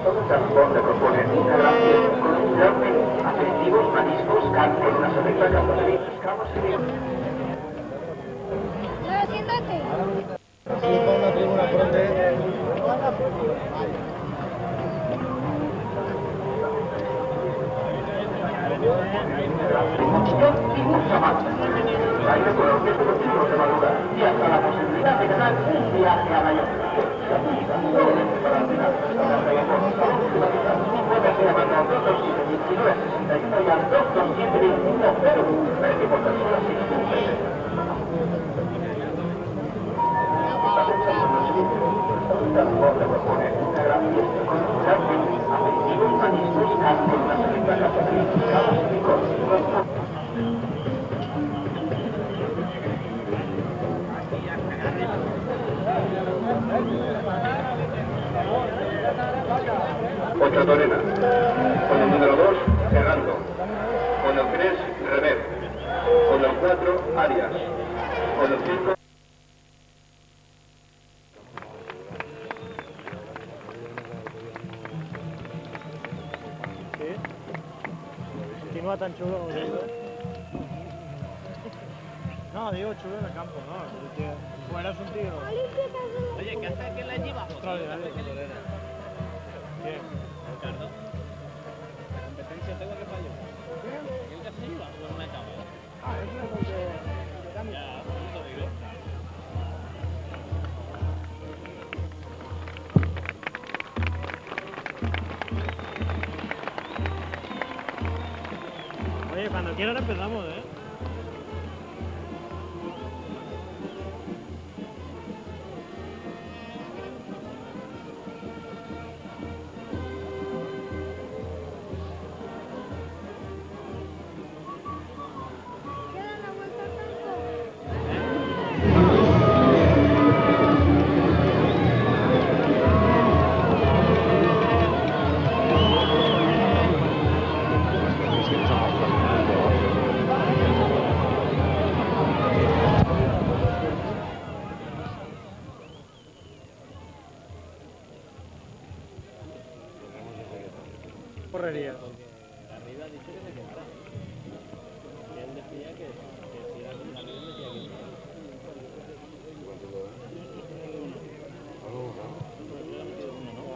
Todo el transporte propone una gran fiesta con un gran menú, aperitivos, mariscos, carnes, una sobrita, campos, pescados y bien. Siéntate. Sí, con una tribuna fronte. Y mucho más. Baile con los pies continuos de madrugada y hasta la posibilidad de ganar un viaje a Mallorca. Se aplica solamente para el final. Salón privatizado. Puedes llamar al 227-1961 y al 227-2101. Precio por persona 6,60. El transporte propone una gran fiesta con un gran menú, aperitivos, mariscos, carnes, una sobrita, campos, pescados y licores. 8 Torena, con el número 2, Gerardo, con el 3, René, con el 4, Arias, con el 5... ¿Sí? Continúa tan chulo como digo. No, digo chulo en el campo, no, porque fuera es un tío. Oye, ¿qué hace que la lleva? Extraordinario. Bien. Ricardo, la competencia tengo que fallar. ¿Y el que se iba o una cama? Ah, eso es porque... Ya, por eso digo. Oye, cuando quieran empezamos, ¿eh? Correría. Arriba ha dicho que se quedara. Y él decía que si era con la luz decía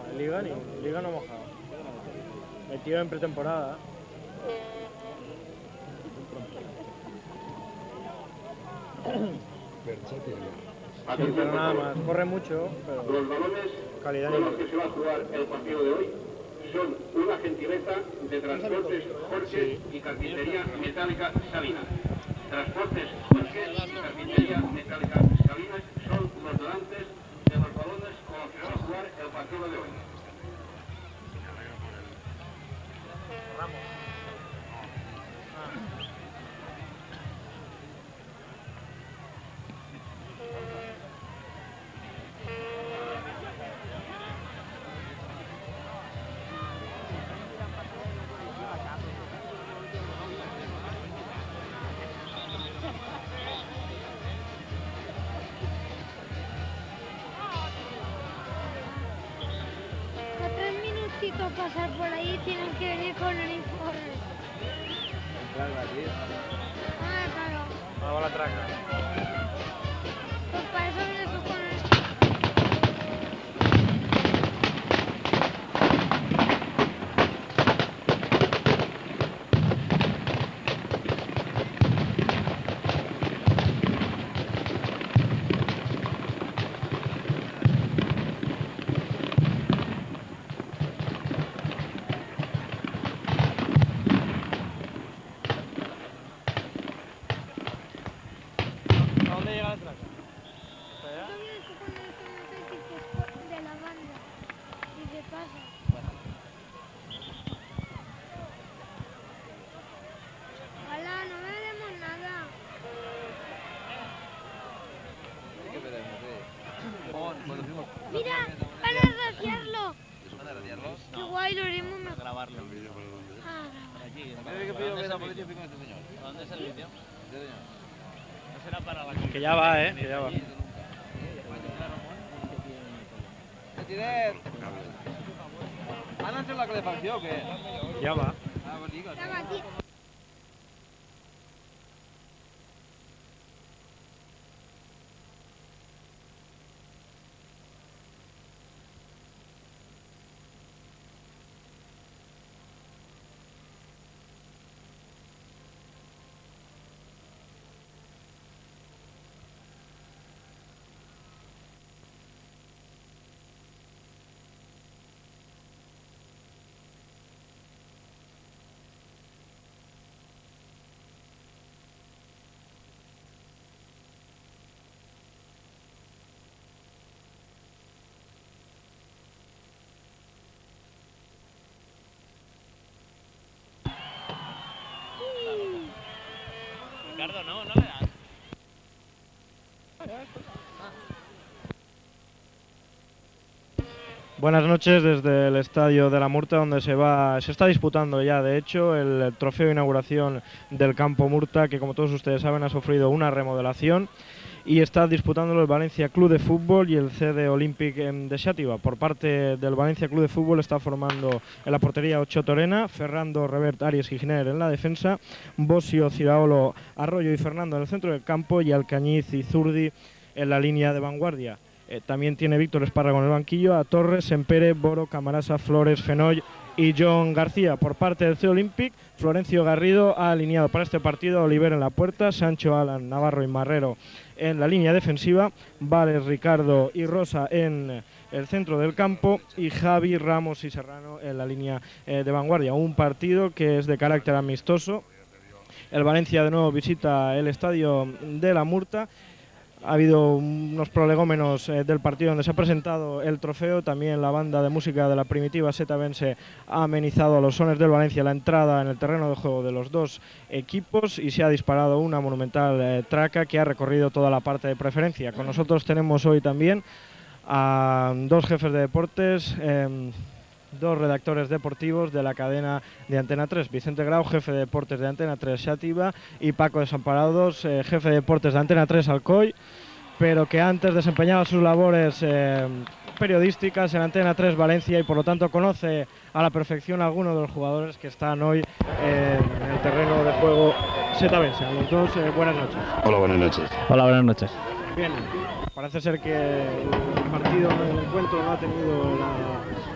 que Liga ni Liga no mojado. Metido en pretemporada. Sí, pero nada más. Corre mucho, pero Los balones calidad con ni los que se va a jugar el partido de hoy son una gentileza de Transportes Jorge y Carpintería Metálica Sabina. Transportes Jorge y Carpintería Metálica Sabina son los donantes de los balones con los que se va a jugar el partido de hoy. A 3 minutitos pasar por ahí tienen que venir con uniforme. Ah, claro. vamos a la traca. Pues para eso vienes tú con el... ¿A dónde llega la traca? ¿Hasta allá? Tú vienes tú con el que de la banda. Y se pasa. Ojalá, no veremos nada. Mira, van a rociarlo. ¿Van a radiarlo? Qué guay, lo haremos mejor. Grabarlo. Ah, Aquí. ¿Dónde es el vídeo? No será para la Que ya va, que ya va. ¿Han hecho la calefacción o qué? Ya va. Ah, pues digo, Estaba aquí. Ricardo, no le das. Buenas noches desde el Estadio de la Murta, donde se está disputando ya, de hecho, el trofeo de inauguración del Campo Murta, que como todos ustedes saben ha sufrido una remodelación, y está disputándolo el Valencia Club de Fútbol y el CD Olympic de Xàtiva. Por parte del Valencia Club de Fútbol está formando en la portería Ocho Torena, Ferrando, Revert, Aries y Giner en la defensa, Bosio, Ciraolo, Arroyo y Fernando en el centro del campo, y Alcañiz y Zurdi en la línea de vanguardia. También tiene Víctor Espárrago en el banquillo, a Torres, Sempere, Boro, Camarasa, Flores, Fenoy y John García. Por parte del C Olympic, Florencio Garrido ha alineado para este partido a Oliver en la puerta, Sancho, Alan, Navarro y Marrero en la línea defensiva, Vales, Ricardo y Rosa en el centro del campo, y Javi, Ramos y Serrano en la línea de vanguardia. Un partido que es de carácter amistoso. El Valencia de nuevo visita el Estadio de la Murta. Ha habido unos prolegómenos del partido donde se ha presentado el trofeo. También la banda de música de la primitiva setabense ha amenizado a los sones del Valencia la entrada en el terreno de juego de los dos equipos, y se ha disparado una monumental traca que ha recorrido toda la parte de preferencia. Con nosotros tenemos hoy también a dos jefes de deportes, dos redactores deportivos de la cadena de Antena 3, Vicente Grau, jefe de deportes de Antena 3 Xàtiva, y Paco Desamparados, jefe de deportes de Antena 3 Alcoy, pero que antes desempeñaba sus labores periodísticas en Antena 3 Valencia, y por lo tanto conoce a la perfección a algunos de los jugadores que están hoy en el terreno de juego setabense. A los dos, buenas noches. Hola, buenas noches. Hola, buenas noches. Bien, parece ser que el partido, el encuentro no ha tenido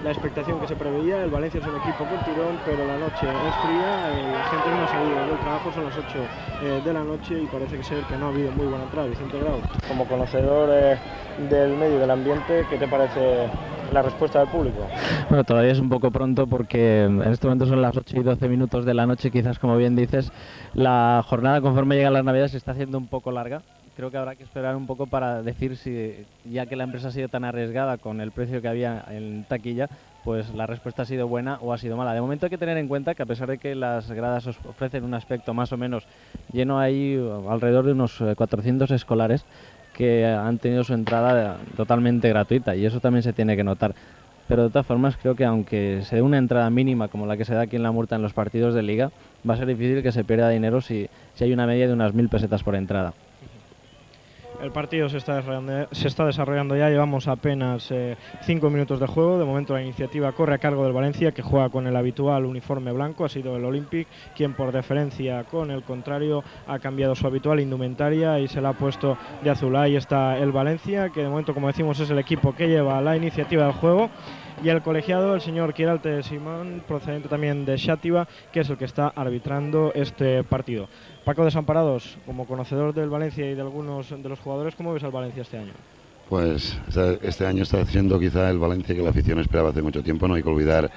la expectación que se preveía. El Valencia es un equipo con tirón, pero la noche es fría, la gente no ha salido del trabajo, son las 8 de la noche, y parece ser que no ha habido muy buena entrada. Vicente Grau, como conocedor del medio y del ambiente, ¿qué te parece la respuesta del público? Bueno, todavía es un poco pronto porque en este momento son las 8 y 12 minutos de la noche, quizás como bien dices, la jornada conforme llegan las Navidades se está haciendo un poco larga. Creo que habrá que esperar un poco para decir si, ya que la empresa ha sido tan arriesgada con el precio que había en taquilla, pues la respuesta ha sido buena o ha sido mala. De momento hay que tener en cuenta que a pesar de que las gradas os ofrecen un aspecto más o menos lleno, hay alrededor de unos 400 escolares que han tenido su entrada totalmente gratuita, y eso también se tiene que notar. Pero de todas formas creo que aunque se dé una entrada mínima como la que se da aquí en la Murta en los partidos de Liga, va a ser difícil que se pierda dinero si hay una media de unas 1000 pesetas por entrada. El partido se está desarrollando ya, llevamos apenas 5 minutos de juego. De momento la iniciativa corre a cargo del Valencia, que juega con el habitual uniforme blanco. Ha sido el Olympic quien, por deferencia con el contrario, ha cambiado su habitual indumentaria y se la ha puesto de azul. Ahí está el Valencia, que de momento, como decimos, es el equipo que lleva la iniciativa del juego. Y el colegiado, el señor Quiralte Simón, procedente también de Xàtiva, que es el que está arbitrando este partido. Paco Desamparados, como conocedor del Valencia y de algunos de los jugadores, ¿cómo ves al Valencia este año? Pues este año está siendo quizá el Valencia que la afición esperaba hace mucho tiempo. No hay que olvidar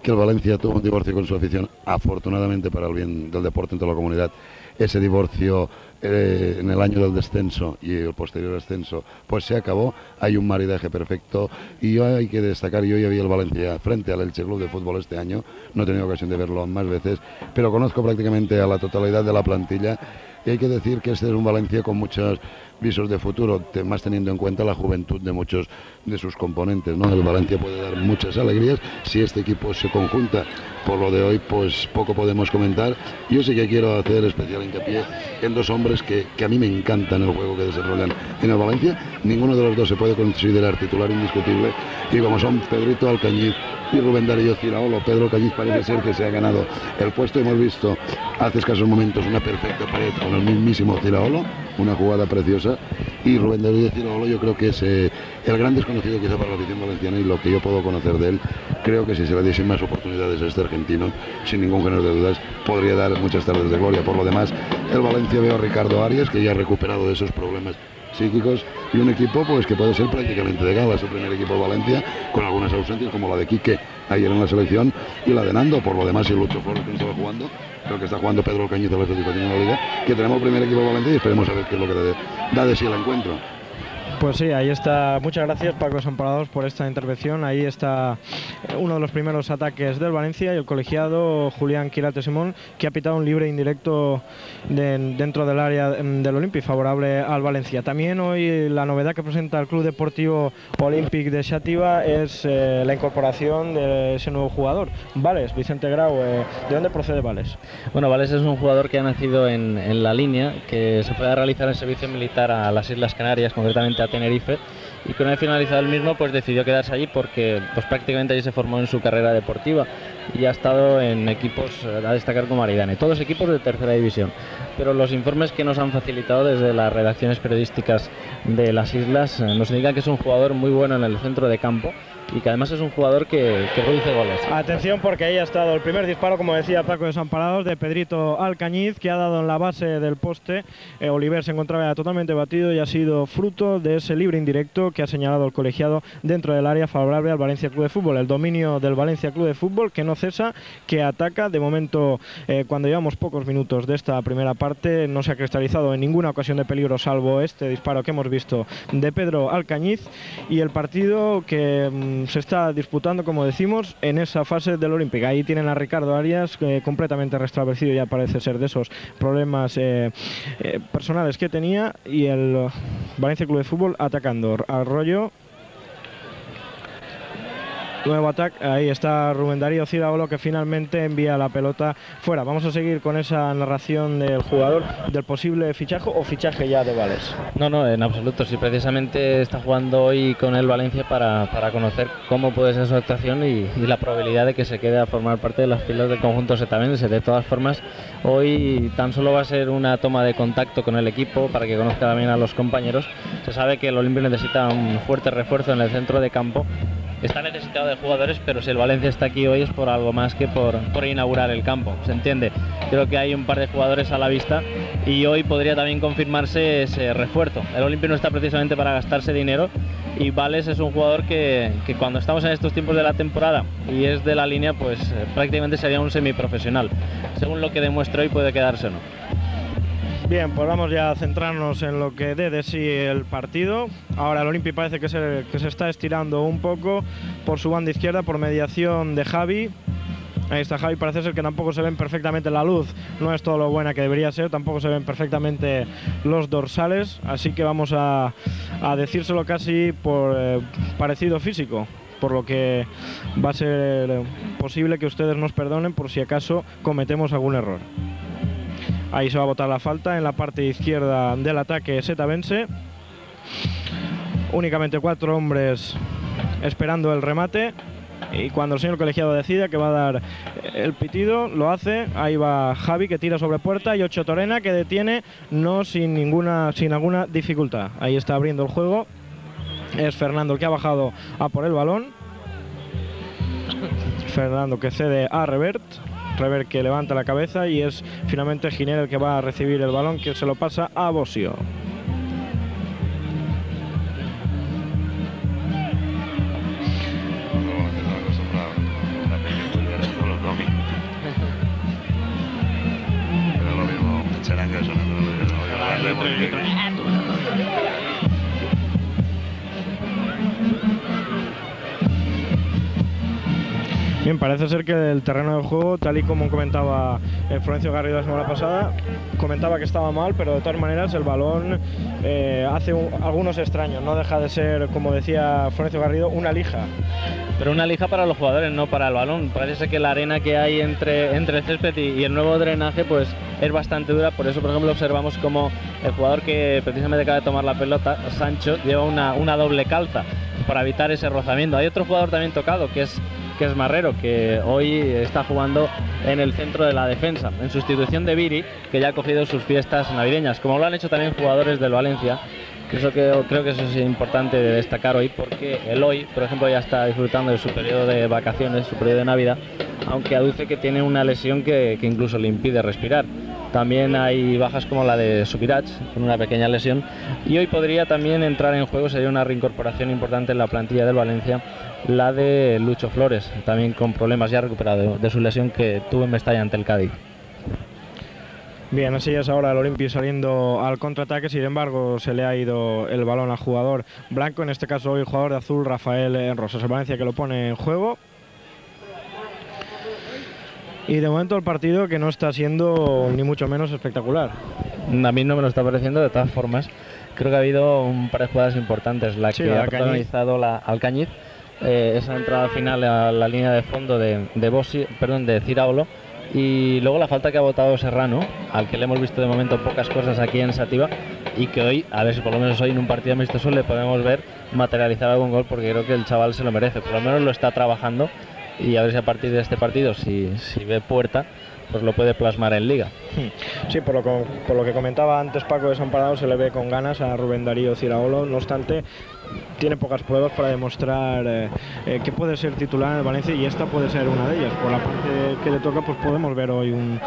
que el Valencia tuvo un divorcio con su afición, afortunadamente para el bien del deporte en toda la comunidad. Ese divorcio en el año del descenso y el posterior ascenso pues se acabó. Hay un maridaje perfecto, y hay que destacar, yo ya vi el Valencia frente al Elche Club de Fútbol este año, no he tenido ocasión de verlo más veces, pero conozco prácticamente a la totalidad de la plantilla, y hay que decir que este es un Valencia con muchas visos de futuro, más teniendo en cuenta la juventud de muchos de sus componentes, ¿no? El Valencia puede dar muchas alegrías si este equipo se conjunta. Por lo de hoy, pues poco podemos comentar. Yo sí que quiero hacer especial hincapié en dos hombres que a mí me encantan el juego que desarrollan en el Valencia. Ninguno de los dos se puede considerar titular indiscutible, y como son Pedrito Alcañiz y Rubén Darío Ciraolo. Pedro Alcañiz parece ser que se ha ganado el puesto. Hemos visto hace escasos momentos una perfecta pared con el mismísimo Ciraolo, una jugada preciosa, y Rubén Darío Ciraolo yo creo que es el gran desconocido quizá para la afición valenciana, y lo que yo puedo conocer de él, creo que si se le diesen más oportunidades a este argentino, sin ningún género de dudas, podría dar muchas tardes de gloria. Por lo demás, el Valencia, veo a Ricardo Arias, que ya ha recuperado de esos problemas psíquicos, y un equipo pues que puede ser prácticamente de gala, su primer equipo Valencia, con algunas ausencias como la de Quique ayer en la selección y la de Nando. Por lo demás, y Lucho Flores, que no estaba jugando, creo que está jugando Pedro Alcañiz de la participación en la Liga, que tenemos primer equipo Valencia, y esperemos a ver qué es lo que da de sí el encuentro. Pues sí, ahí está. Muchas gracias, Paco Desamparados, por esta intervención. Ahí está uno de los primeros ataques del Valencia, y el colegiado Julián Quirate Simón, que ha pitado un libre indirecto dentro del área del Olympic, favorable al Valencia. También hoy la novedad que presenta el Club Deportivo Olympic de Xàtiva es la incorporación de ese nuevo jugador, Vales, Vicente Grau. ¿De dónde procede Vales? Bueno, Vales es un jugador que ha nacido en La Línea, que se fue a realizar el servicio militar a las Islas Canarias, concretamente a Tenerife, y que una vez finalizado el mismo pues decidió quedarse allí porque pues prácticamente allí se formó en su carrera deportiva, y ha estado en equipos a destacar como Aridane, todos equipos de tercera división. Pero los informes que nos han facilitado desde las redacciones periodísticas de las islas nos indican que es un jugador muy bueno en el centro de campo, y que además es un jugador que produce goles. Atención, porque ahí ha estado el primer disparo, como decía Paco Desamparados, de Pedrito Alcañiz, que ha dado en la base del poste. Oliver se encontraba totalmente batido, y ha sido fruto de ese libre indirecto que ha señalado el colegiado dentro del área, favorable al Valencia Club de Fútbol. El dominio del Valencia Club de Fútbol, que no cesa, que ataca. De momento, cuando llevamos pocos minutos de esta primera parte, no se ha cristalizado en ninguna ocasión de peligro, salvo este disparo que hemos visto de Pedro Alcañiz, y el partido que se está disputando, como decimos, en esa fase del Olímpico. Ahí tienen a Ricardo Arias, completamente restablecido, ya parece ser, de esos problemas personales que tenía, y el Valencia Club de Fútbol atacando. Arroyo, nuevo ataque. Ahí está Rubén Darío Ciraolo, que finalmente envía la pelota fuera. Vamos a seguir con esa narración del jugador, del posible fichaje o fichaje ya de Vales. No, en absoluto. Si precisamente está jugando hoy con el Valencia para conocer cómo puede ser su actuación y la probabilidad de que se quede a formar parte de las filas del conjunto setabense. De todas formas, hoy tan solo va a ser una toma de contacto con el equipo para que conozca también a los compañeros. Se sabe que el Olimpia necesita un fuerte refuerzo en el centro de campo. Está necesitado de jugadores, pero si el Valencia está aquí hoy es por algo más que por inaugurar el campo, ¿se entiende? Creo que hay un par de jugadores a la vista, y hoy podría también confirmarse ese refuerzo. El Olimpia no está precisamente para gastarse dinero, y Vales es un jugador que cuando estamos en estos tiempos de la temporada y es de La Línea, pues prácticamente sería un semiprofesional. Según lo que demuestra hoy, puede quedarse o no. Bien, pues vamos ya a centrarnos en lo que dé de sí el partido. Ahora el Olympic parece que se está estirando un poco por su banda izquierda, por mediación de Javi. Ahí está Javi, parece ser que tampoco se ven perfectamente la luz, no es todo lo buena que debería ser, tampoco se ven perfectamente los dorsales, así que vamos a decírselo casi por parecido físico, por lo que va a ser posible que ustedes nos perdonen por si acaso cometemos algún error. Ahí se va a botar la falta en la parte izquierda del ataque setabense. Únicamente 4 hombres esperando el remate. Y cuando el señor colegiado decida que va a dar el pitido, lo hace. Ahí va Javi, que tira sobre puerta, y Ocho Torena, que detiene sin alguna dificultad. Ahí está abriendo el juego. Es Fernando el que ha bajado a por el balón. Fernando que cede a Revert. Revert que levanta la cabeza, y es finalmente Giner el que va a recibir el balón, que se lo pasa a Bosio. Bien, parece ser que el terreno de juego, tal y como comentaba Florencio Garrido la semana pasada, comentaba que estaba mal, pero de todas maneras el balón hace algunos extraños, no deja de ser, como decía Florencio Garrido, una lija. Pero una lija para los jugadores, no para el balón. Parece que la arena que hay entre el césped y el nuevo drenaje pues es bastante dura. Por eso, por ejemplo, observamos como el jugador que precisamente acaba de tomar la pelota, Sancho, lleva una doble calza para evitar ese rozamiento. Hay otro jugador también tocado, que es Marrero, que hoy está jugando en el centro de la defensa, en sustitución de Viri, que ya ha cogido sus fiestas navideñas, como lo han hecho también jugadores del Valencia. Creo que eso es importante de destacar hoy, porque el hoy, por ejemplo, ya está disfrutando de su periodo de vacaciones, su periodo de Navidad, aunque aduce que tiene una lesión que incluso le impide respirar. También hay bajas como la de Subirach, con una pequeña lesión, y hoy podría también entrar en juego, sería una reincorporación importante en la plantilla del Valencia, la de Lucho Flores, también con problemas ya recuperado de su lesión que tuvo en Mestalla ante el Cádiz. Bien, así es ahora el Olympique saliendo al contraataque, sin embargo se le ha ido el balón al jugador blanco, en este caso hoy jugador de azul, Rafael Rosas. El Valencia que lo pone en juego. Y de momento el partido que no está siendo ni mucho menos espectacular. A mí no me lo está pareciendo, de todas formas. Creo que ha habido un par de jugadas importantes, la que ha protagonizado Alcañiz, esa entrada final a la línea de fondo de Ciraolo, y luego la falta que ha votado Serrano, al que le hemos visto de momento pocas cosas aquí en Sativa, y que hoy, a ver si por lo menos hoy en un partido amistoso le podemos ver materializar algún gol, porque creo que el chaval se lo merece, por lo menos lo está trabajando, y a ver si a partir de este partido, si ve puerta, pues lo puede plasmar en Liga. Sí, por lo que comentaba antes Paco Desamparado, se le ve con ganas a Rubén Darío Ciraolo. No obstante, tiene pocas pruebas para demostrar que puede ser titular en el Valencia, y esta puede ser una de ellas. Por la parte que le toca, pues podemos ver hoy un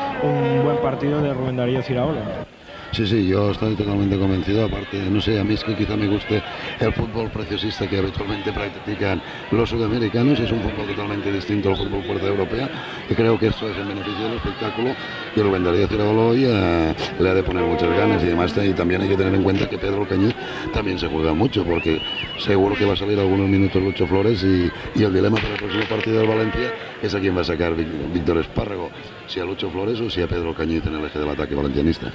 buen partido de Rubén Darío Ciraolo. Sí, yo estoy totalmente convencido. Aparte, no sé, a mí es que quizá me guste el fútbol preciosista que habitualmente practican los sudamericanos. Es un fútbol totalmente distinto al fútbol fuerte europeo, y creo que esto es en beneficio del espectáculo, y Rubén Darío Ciraolo hoy le ha de poner muchas ganas, y además y también hay que tener en cuenta que Pedro Alcañiz también se juega mucho, porque seguro que va a salir algunos minutos Lucho Flores, y el dilema para el próximo partido del Valencia es a quién va a sacar Víctor Espárrago, si a Lucho Flores o si a Pedro Alcañiz en el eje del ataque valencianista.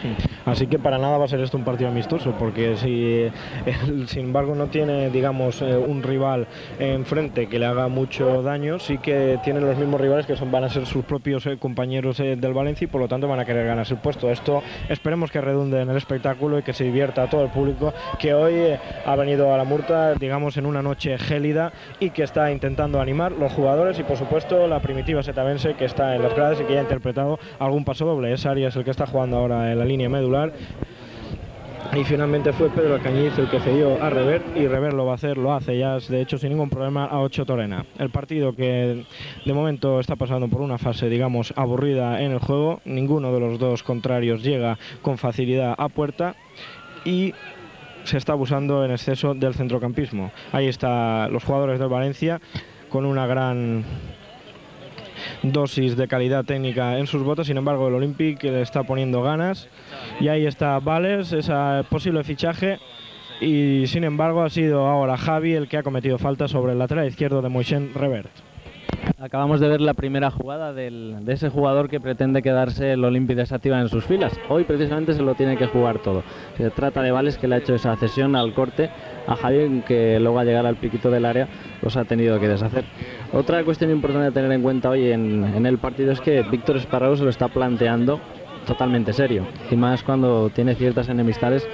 Así que para nada va a ser esto un partido amistoso, porque si él, sin embargo, no tiene, digamos, un rival enfrente que le haga mucho daño, sí que tienen los mismos rivales que van a ser sus propios compañeros del Valencia, y por lo tanto van a querer ganarse el puesto. Esto esperemos que redunde en el espectáculo y que se divierta a todo el público que hoy ha venido a la Murta, digamos, en una noche gélida, y que está intentando animar los jugadores, y por supuesto la primitiva setavense que está en las gradas y que ya ha interpretado algún paso doble. Es Arias el que está jugando ahora en la línea medular, y finalmente fue Pedro Alcañiz el que cedió a Rever, y Rever lo hace ya de hecho sin ningún problema a Ocho Torena. El partido que de momento está pasando por una fase, digamos, aburrida en el juego. Ninguno de los dos contrarios llega con facilidad a puerta, y se está abusando en exceso del centrocampismo. Ahí están los jugadores del Valencia con una gran dosis de calidad técnica en sus botas. Sin embargo, el Olympique le está poniendo ganas, y ahí está Vales, ese posible fichaje, y sin embargo ha sido ahora Javi el que ha cometido falta sobre el lateral izquierdo de Moixent Revert. Acabamos de ver la primera jugada de ese jugador que pretende quedarse el Olympique de Sativa en sus filas. Hoy precisamente se lo tiene que jugar todo. Se trata de Vales, que le ha hecho esa cesión al corte a Javi, que luego al llegar al piquito del área los ha tenido que deshacer. Otra cuestión importante a tener en cuenta hoy en el partido es que Víctor Espárrago se lo está planteando totalmente serio, y más cuando tiene ciertas enemistades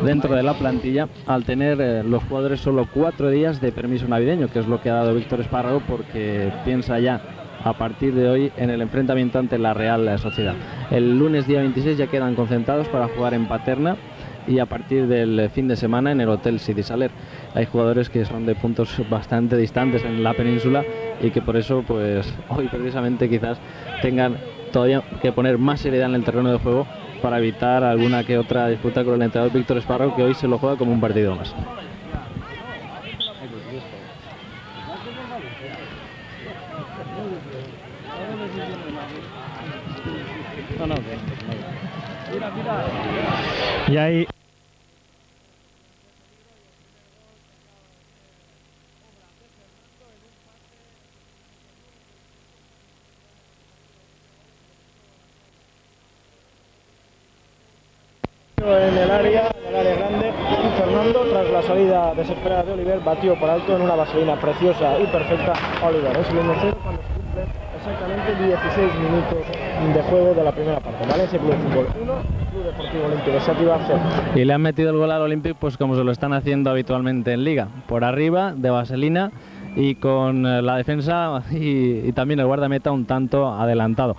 dentro de la plantilla, al tener los jugadores solo 4 días de permiso navideño, que es lo que ha dado Víctor Espárrago, porque piensa ya a partir de hoy en el enfrentamiento ante la Real Sociedad. El lunes día 26 ya quedan concentrados para jugar en Paterna, y a partir del fin de semana en el Hotel City Saler. Hay jugadores que son de puntos bastante distantes en la península, y que por eso pues hoy precisamente quizás tengan todavía que poner más seriedad en el terreno de juego para evitar alguna que otra disputa con el entrenador Víctor Espárrago, que hoy se lo juega como un partido más. Y ahí batió en el área grande, y Fernando, tras la salida desesperada de Oliver, batió por alto en una vaselina preciosa y perfecta a Oliver. Es el 1-0 cuando se cumplen exactamente 16 minutos de juego de la primera parte. Valencia Club de Fútbol 1, Club Deportivo Olímpic de Xàtiva 0. Y le han metido el gol al Olímpic pues como se lo están haciendo habitualmente en Liga, por arriba, de vaselina, y con la defensa y también el guardameta un tanto adelantado.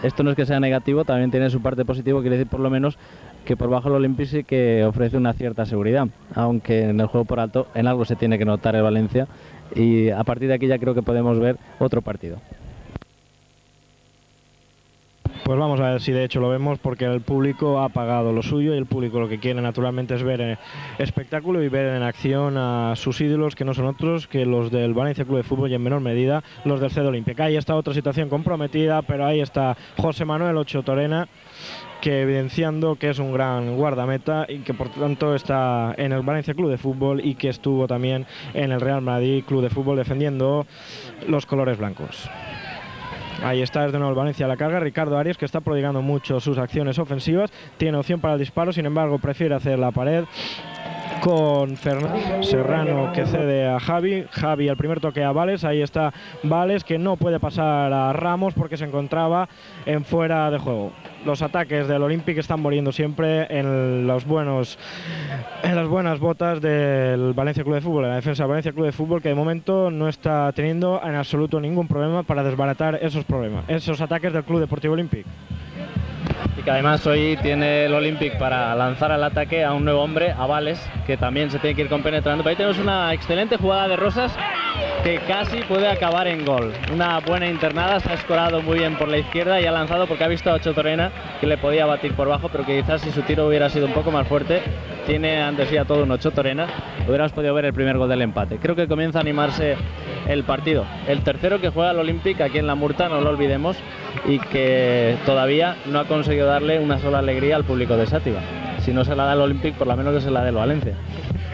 Esto no es que sea negativo, también tiene su parte positiva, quiere decir por lo menos que por bajo el Olímpic sí que ofrece una cierta seguridad, aunque en el juego por alto en algo se tiene que notar el Valencia, y a partir de aquí ya creo que podemos ver otro partido. Pues vamos a ver si de hecho lo vemos, porque el público ha pagado lo suyo y el público lo que quiere naturalmente es ver espectáculo y ver en acción a sus ídolos, que no son otros que los del Valencia Club de Fútbol y en menor medida los del CD Olímpic. Ahí está otra situación comprometida, pero ahí está José Manuel Ocho Torena, que evidenciando que es un gran guardameta y que por tanto está en el Valencia Club de Fútbol y que estuvo también en el Real Madrid Club de Fútbol defendiendo los colores blancos. Ahí está desde nuevo el Valencia a la carga. Ricardo Arias, que está prodigando mucho sus acciones ofensivas, tiene opción para el disparo, sin embargo prefiere hacer la pared con Fernando Serrano, que cede a Javi. Javi al primer toque a Vales. Ahí está Vales, que no puede pasar a Ramos porque se encontraba en fuera de juego. Los ataques del Olympic están muriendo siempre en las buenas botas del Valencia Club de Fútbol, en la defensa del Valencia Club de Fútbol, que de momento no está teniendo en absoluto ningún problema para desbaratar esos ataques del Club Deportivo Olímpic. Y que además hoy tiene el Olympic para lanzar al ataque a un nuevo hombre, a Vales, que también se tiene que ir compenetrando. Pero ahí tenemos una excelente jugada de Rosas que casi puede acabar en gol. Una buena internada, se ha escorado muy bien por la izquierda y ha lanzado porque ha visto a Ocho Torena que le podía batir por bajo, pero que quizás si su tiro hubiera sido un poco más fuerte, tiene ante sí a todo un Ocho Torena, hubiéramos podido ver el primer gol del empate. Creo que comienza a animarse el partido. El tercero que juega el Olympic aquí en la Murta, no lo olvidemos, y que todavía no ha conseguido darle una sola alegría al público de Xàtiva. Si no se la da el Olympic, por lo menos que se la dé el Valencia.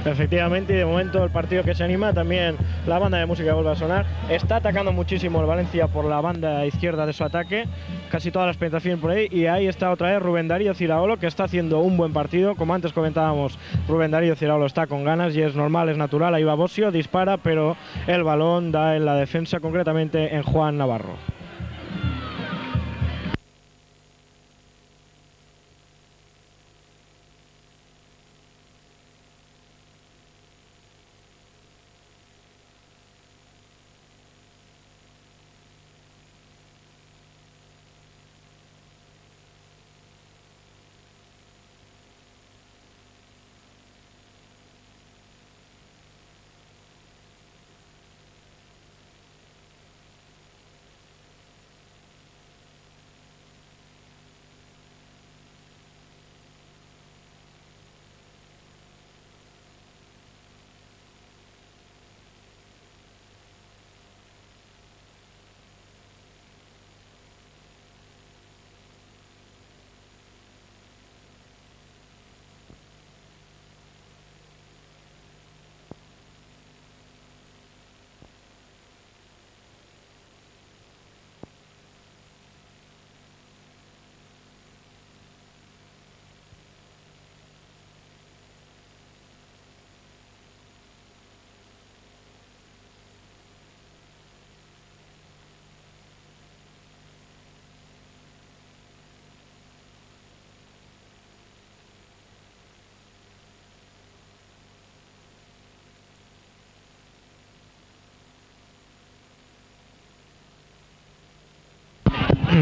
Efectivamente, y de momento el partido que se anima, también la banda de música vuelve a sonar. Está atacando muchísimo el Valencia por la banda izquierda de su ataque, casi todas las penetraciones por ahí, y ahí está otra vez Rubén Darío Ciraolo, que está haciendo un buen partido. Como antes comentábamos, Rubén Darío Ciraolo está con ganas y es normal, es natural. Ahí va Bosio, dispara, pero el balón da en la defensa, concretamente en Juan Navarro.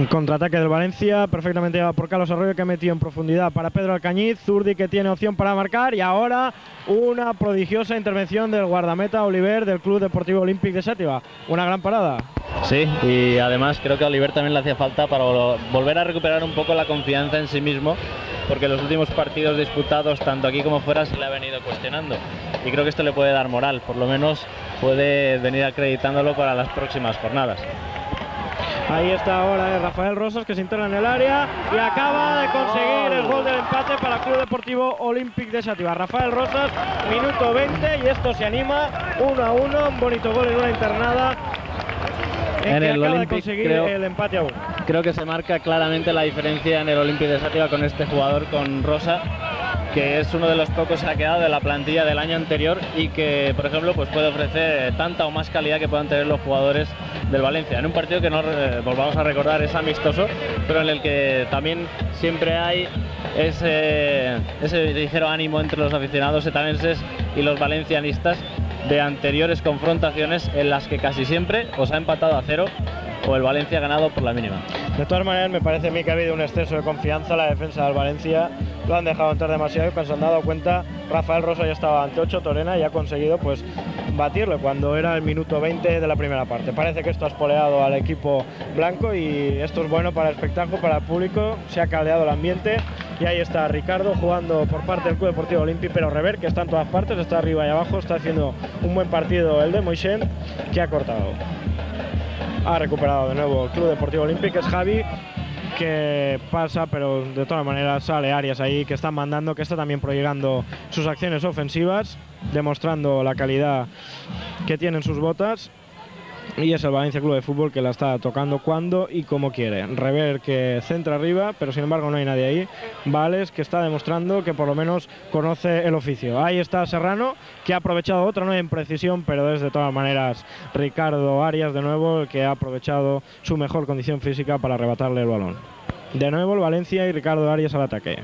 Contraataque del Valencia, perfectamente llevado por Carlos Arroyo, que ha metido en profundidad para Pedro Alcañiz. Zurdi, que tiene opción para marcar, y ahora una prodigiosa intervención del guardameta Oliver del Club Deportivo Olímpic de Xàtiva. Una gran parada. Sí, y además creo que a Oliver también le hacía falta para volver a recuperar un poco la confianza en sí mismo, porque los últimos partidos disputados, tanto aquí como fuera, se le ha venido cuestionando. Y creo que esto le puede dar moral, por lo menos puede venir acreditándolo para las próximas jornadas. Ahí está ahora Rafael Rosas, que se interna en el área y acaba de conseguir el gol del empate para el Club Deportivo Olímpic de Xàtiva. Rafael Rosas, minuto 20, y esto se anima 1-1, un bonito gol en una internada en el acaba de conseguir el empate a 1. Creo que se marca claramente la diferencia en el Olímpic de Xàtiva con este jugador, con Rosa, que es uno de los pocos que ha quedado de la plantilla del año anterior y que, por ejemplo, pues puede ofrecer tanta o más calidad que puedan tener los jugadores del Valencia. En un partido que no volvamos a recordar, es amistoso, pero en el que también siempre hay ese ligero ánimo entre los aficionados etarenses y los valencianistas de anteriores confrontaciones en las que casi siempre os ha empatado a 0 o el Valencia ha ganado por la mínima. De todas maneras, me parece a mí que ha habido un exceso de confianza en la defensa del Valencia. Lo han dejado entrar demasiado y cuando se han dado cuenta, Rafael Rosso ya estaba ante 8 Torena y ha conseguido pues batirle cuando era el minuto 20 de la primera parte. Parece que esto ha espoleado al equipo blanco y esto es bueno para el espectáculo, para el público. Se ha caldeado el ambiente y ahí está Ricardo jugando por parte del Club Deportivo Olímpic, pero Rever, que está en todas partes, está arriba y abajo, está haciendo un buen partido el de Moixent, que ha cortado. Ha recuperado de nuevo el Club Deportivo Olímpic, es Javi, que pasa, pero de todas maneras sale Arias ahí, que está mandando, que está también proyectando sus acciones ofensivas, demostrando la calidad que tienen sus botas. Y es el Valencia Club de Fútbol que la está tocando cuando y como quiere. Rever que centra arriba, pero sin embargo no hay nadie ahí. Vales que está demostrando que por lo menos conoce el oficio. Ahí está Serrano, que ha aprovechado otra no en precisión, pero es de todas maneras Ricardo Arias de nuevo el que ha aprovechado su mejor condición física para arrebatarle el balón. De nuevo el Valencia y Ricardo Arias al ataque.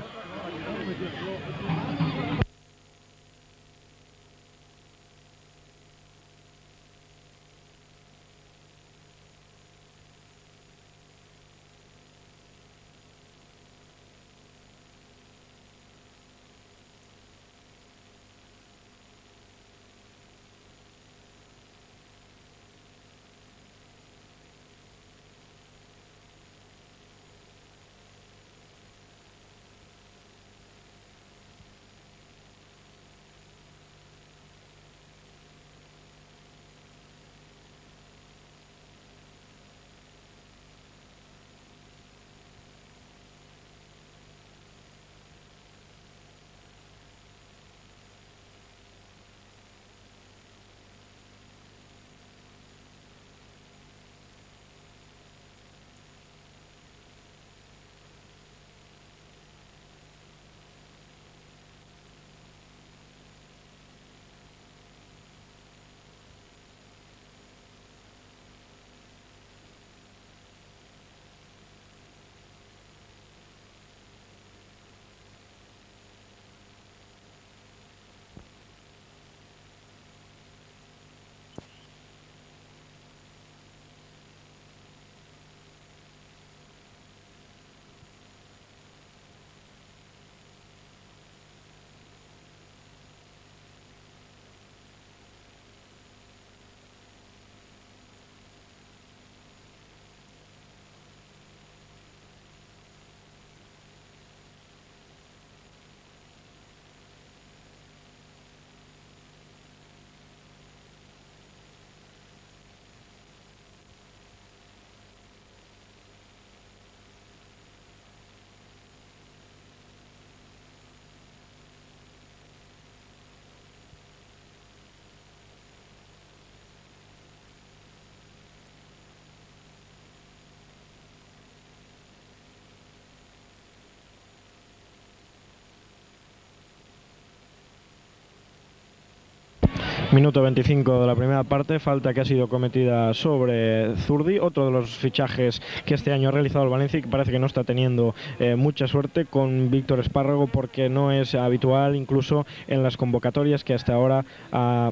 Minuto 25 de la primera parte, falta que ha sido cometida sobre Zurdi, otro de los fichajes que este año ha realizado el Valencia y que parece que no está teniendo mucha suerte con Víctor Espárrago porque no es habitual incluso en las convocatorias que hasta ahora ha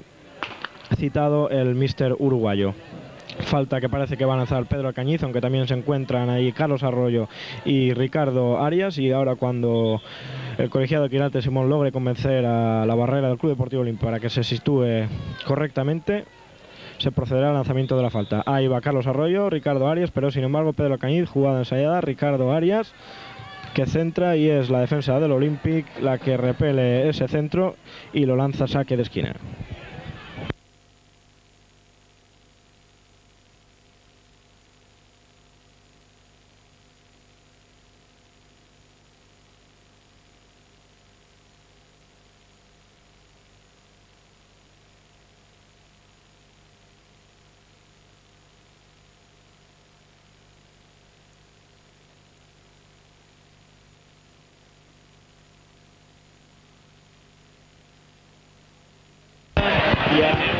citado el míster uruguayo. Falta que parece que va a lanzar Pedro Cañiz, aunque también se encuentran ahí Carlos Arroyo y Ricardo Arias, y ahora cuando el colegiado Quirarte Simón logre convencer a la barrera del Club Deportivo Olímpico para que se sitúe correctamente, se procederá al lanzamiento de la falta. Ahí va Carlos Arroyo, Ricardo Arias, pero sin embargo Pedro Cañiz, jugada ensayada, Ricardo Arias que centra y es la defensa del Olympic la que repele ese centro y lo lanza a saque de esquina.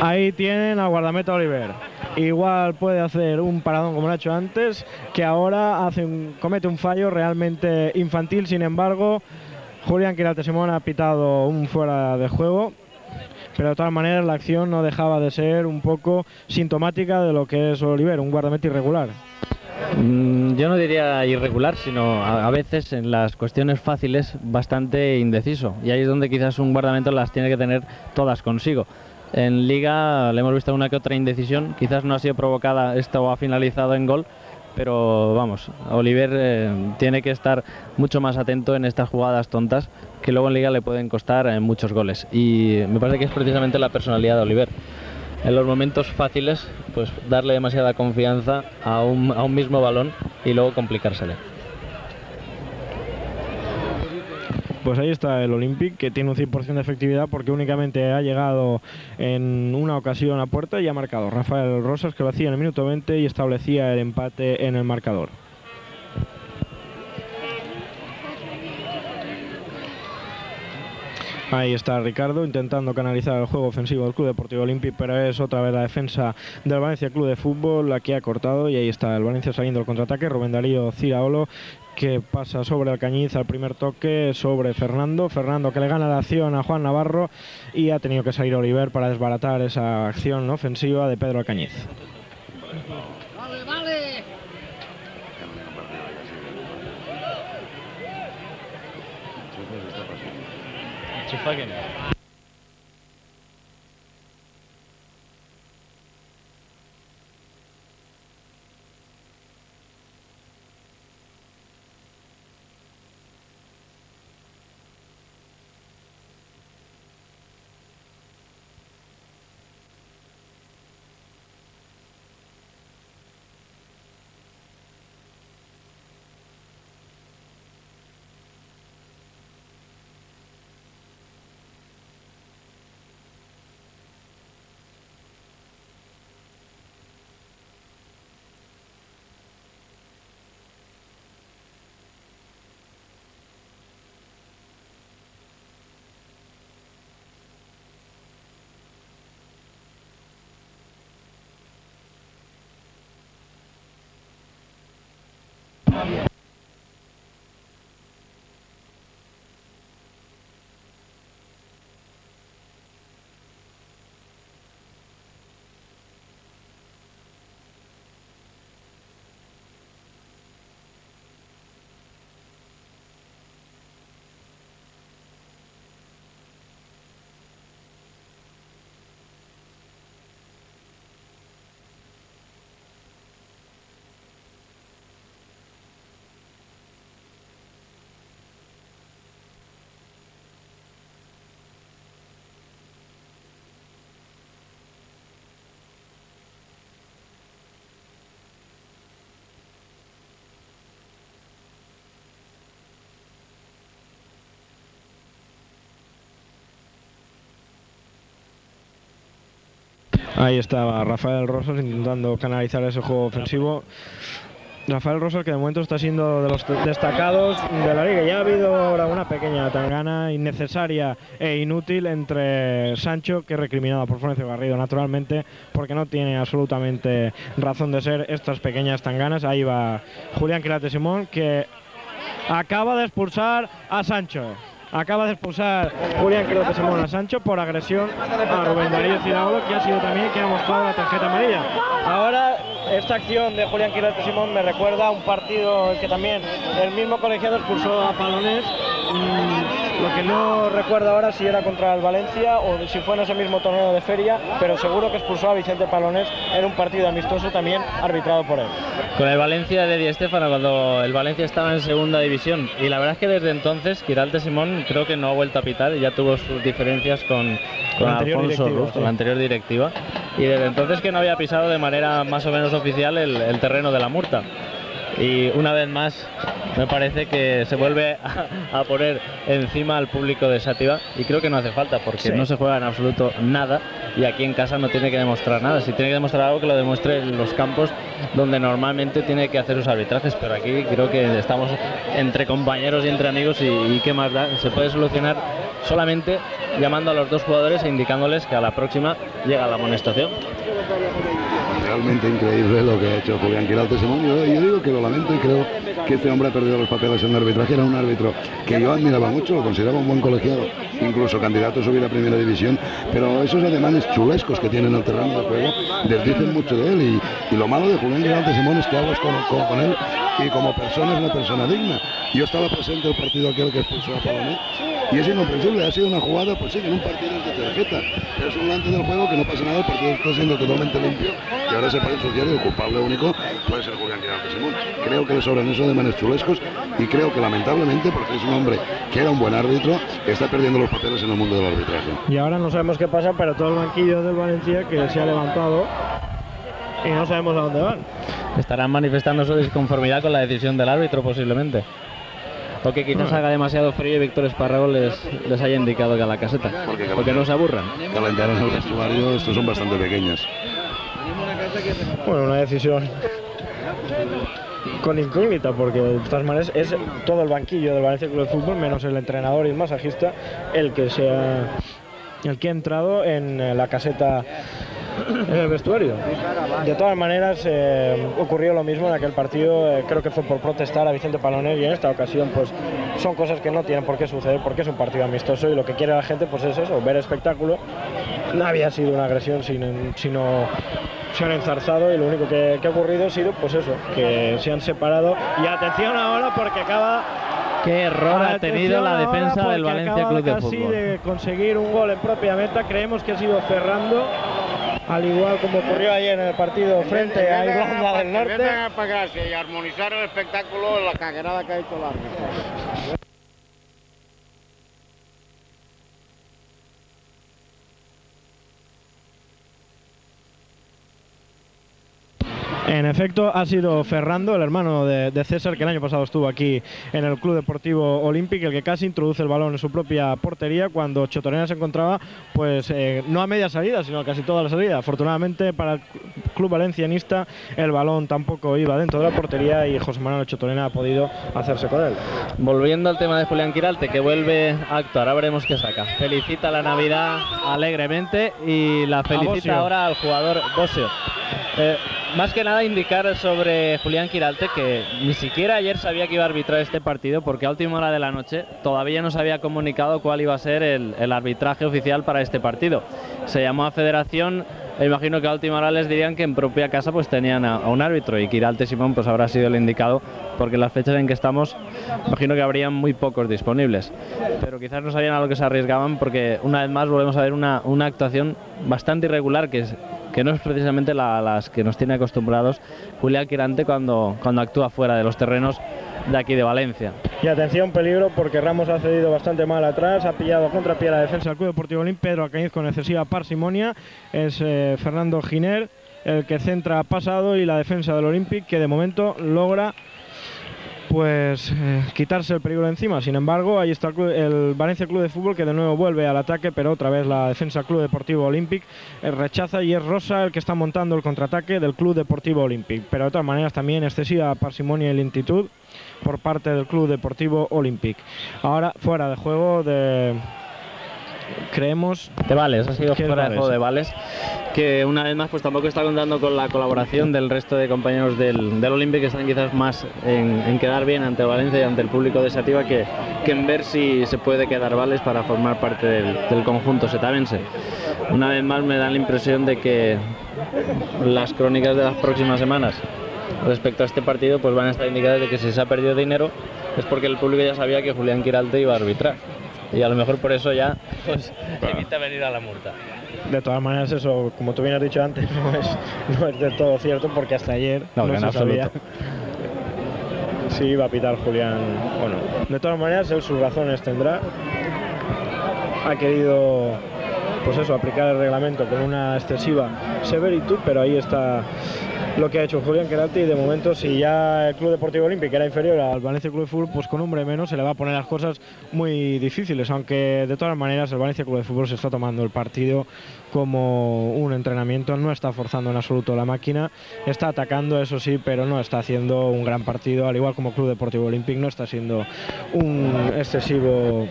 Ahí tienen al guardameta Oliver. Igual puede hacer un paradón como lo ha hecho antes, que ahora comete un fallo realmente infantil. Sin embargo, Julián Quirarte Simón ha pitado un fuera de juego, pero de todas maneras la acción no dejaba de ser un poco sintomática de lo que es Oliver, un guardameta irregular. Yo no diría irregular, sino a veces en las cuestiones fáciles bastante indeciso, y ahí es donde quizás un guardameta las tiene que tener todas consigo. En Liga le hemos visto una que otra indecisión, quizás no ha sido provocada esta o ha finalizado en gol, pero vamos, Oliver tiene que estar mucho más atento en estas jugadas tontas que luego en Liga le pueden costar muchos goles, y me parece que es precisamente la personalidad de Oliver. En los momentos fáciles, pues darle demasiada confianza a un mismo balón y luego complicársele. Pues ahí está el Olympique, que tiene un 100% de efectividad porque únicamente ha llegado en una ocasión a puerta y ha marcado Rafael Rosas, que lo hacía en el minuto 20 y establecía el empate en el marcador. Ahí está Ricardo intentando canalizar el juego ofensivo del Club Deportivo Olympique, pero es otra vez la defensa del Valencia Club de Fútbol la que ha cortado, y ahí está el Valencia saliendo al contraataque. Rubén Darío Ciraolo, que pasa sobre Alcañiz al primer toque sobre Fernando que le gana la acción a Juan Navarro, y ha tenido que salir Oliver para desbaratar esa acción ofensiva de Pedro Alcañiz. Ahí estaba Rafael Rosas intentando canalizar ese juego ofensivo. Rafael Rosas, que de momento está siendo de los destacados de la liga. Ya ha habido ahora una pequeña tangana innecesaria e inútil entre Sancho, que es recriminado por Florencio Garrido naturalmente, porque no tiene absolutamente razón de ser estas pequeñas tanganas. Ahí va Julián Quirarte Simón, que acaba de expulsar a Sancho. Acaba de expulsar Julián Quirarte Simón a Sancho por agresión a Rubén Darío Ciraolo, que ha sido también quien ha mostrado la tarjeta amarilla. Ahora, esta acción de Julián Quirarte Simón me recuerda a un partido que también el mismo colegiado expulsó a Palonés. Lo que no recuerdo ahora si era contra el Valencia o si fue en ese mismo torneo de feria, pero seguro que expulsó a Vicente Palonés en un partido amistoso también arbitrado por él. Con el Valencia de Di Stéfano, cuando el Valencia estaba en segunda división, y la verdad es que desde entonces Quirarte Simón creo que no ha vuelto a pitar, ya tuvo sus diferencias con Alfonso Ruz, con la anterior directiva, y desde entonces que no había pisado de manera más o menos oficial el terreno de la Murta. Y una vez más me parece que se vuelve a poner encima al público de Sátiva, y creo que no hace falta, porque no se juega en absoluto nada, y aquí en casa no tiene que demostrar nada. Si tiene que demostrar algo, que lo demuestre en los campos donde normalmente tiene que hacer sus arbitrajes, pero aquí creo que estamos entre compañeros y entre amigos, y qué más da. Se puede solucionar solamente llamando a los dos jugadores e indicándoles que a la próxima llega la amonestación. Realmente increíble lo que ha hecho Julián Quirarte Simón. Yo digo que lo lamento y creo que este hombre ha perdido los papeles en el arbitraje. Era un árbitro que yo admiraba mucho, lo consideraba un buen colegiado, incluso candidato a subir a primera división, pero esos ademanes chulescos que tienen en el terreno de juego desdicen mucho de él, y lo malo de Julián Quirarte Simón es que hablas con él y como persona es una persona digna. Yo estaba presente en el partido aquel que expulsó a Palomé y es incomprensible, ha sido una jugada, pues sí, que en un partido es de tarjeta, pero es un delante del juego que no pasa nada, el partido está siendo totalmente limpio y ahora se puede ensuciar y el culpable único puede ser Julián Quirarte Simón. Creo que le sobran esos ademanes chulescos y creo que lamentablemente, porque es un hombre que era un buen árbitro, está perdiendo los papeles en el mundo del arbitraje. Y ahora no sabemos qué pasa, pero todo el banquillo del Valencia que se ha levantado y no sabemos a dónde van. Estarán manifestando su disconformidad con la decisión del árbitro posiblemente. O que quizás haga demasiado frío y Víctor Espárrago les haya indicado que a la caseta. Porque no se aburran. Calentar en el vestuario, estos son bastante pequeños. Bueno, una decisión con incógnita, porque de todas maneras es todo el banquillo del Valencia Club de Fútbol, menos el entrenador y el masajista, el que ha entrado en la caseta, en el vestuario. De todas maneras ocurrió lo mismo en aquel partido, creo que fue por protestar a Vicente Palomé, y en esta ocasión pues son cosas que no tienen por qué suceder porque es un partido amistoso y lo que quiere la gente pues es eso, ver espectáculo. No había sido una agresión sino se han enzarzado y lo único que ha ocurrido ha sido pues eso, que se han separado. Y atención ahora porque acaba... Qué error ha tenido la defensa del Valencia Club de Fútbol. Casi de conseguir un gol en propia meta, creemos que ha sido Ferrando, al igual como ocurrió ayer en el partido frente a Irlanda del Norte. Vengan a apagarse y armonizar el espectáculo, la caguerada que ha hecho el árbitro. En efecto, ha sido Ferrando, el hermano de César, que el año pasado estuvo aquí en el Club Deportivo Olímpic, el que casi introduce el balón en su propia portería cuando Chotorena se encontraba, pues no a media salida, sino casi toda la salida. Afortunadamente para el club valencianista el balón tampoco iba dentro de la portería y José Manuel Chotorena ha podido hacerse con él. Volviendo al tema de Julián Quirarte, que vuelve a actuar, ahora veremos qué saca. Felicita la Navidad alegremente y la felicita ahora al jugador Bosio. Más que nada indicar sobre Julián Quirarte que ni siquiera ayer sabía que iba a arbitrar este partido, porque a última hora de la noche todavía no se había comunicado cuál iba a ser el arbitraje oficial para este partido. Se llamó a Federación, e imagino que a última hora les dirían que en propia casa pues tenían a un árbitro, y Quirarte Simón pues habrá sido el indicado, porque en las fechas en que estamos imagino que habrían muy pocos disponibles, pero quizás no sabían a lo que se arriesgaban, porque una vez más volvemos a ver una actuación bastante irregular que no es precisamente las que nos tiene acostumbrados Julián Quirarte cuando actúa fuera de los terrenos de aquí de Valencia. Y atención, peligro, porque Ramos ha cedido bastante mal atrás, ha pillado a contrapié la defensa del Club Deportivo Olímpic. Pedro Alcañiz con excesiva parsimonia, es Fernando Giner el que centra pasado, y la defensa del Olímpic que de momento logra pues quitarse el peligro encima. Sin embargo, ahí está el Valencia Club de Fútbol, que de nuevo vuelve al ataque, pero otra vez la defensa Club Deportivo Olímpic rechaza, y es Rosa el que está montando el contraataque del Club Deportivo Olímpic, pero de todas maneras también excesiva parsimonia y lentitud por parte del Club Deportivo Olímpic. Ahora fuera de juego creemos de Vales, ha sido fuera de juego de Vales, que una vez más pues tampoco está contando con la colaboración del resto de compañeros del Olímpic, que están quizás más en quedar bien ante el Valencia y ante el público de Sativa que en ver si se puede quedar Vales para formar parte del conjunto setavense. Una vez más me da la impresión de que las crónicas de las próximas semanas respecto a este partido pues van a estar indicadas de que si se ha perdido dinero es porque el público ya sabía que Julián Quirarte iba a arbitrar, y a lo mejor por eso ya pues evita venir a la Murta. De todas maneras, eso, como tú bien has dicho antes, no es del todo cierto, porque hasta ayer no se sabía si iba a pitar Julián o no. De todas maneras, él sus razones tendrá. Ha querido pues eso, aplicar el reglamento con una excesiva severitud, pero ahí está lo que ha hecho Julián Quirarte, y de momento si ya el Club Deportivo Olímpic era inferior al Valencia Club de Fútbol, pues con un hombre menos se le va a poner las cosas muy difíciles, aunque de todas maneras el Valencia Club de Fútbol se está tomando el partido como un entrenamiento, no está forzando en absoluto la máquina, está atacando, eso sí, pero no está haciendo un gran partido, al igual como Club Deportivo Olímpic no está siendo un excesivo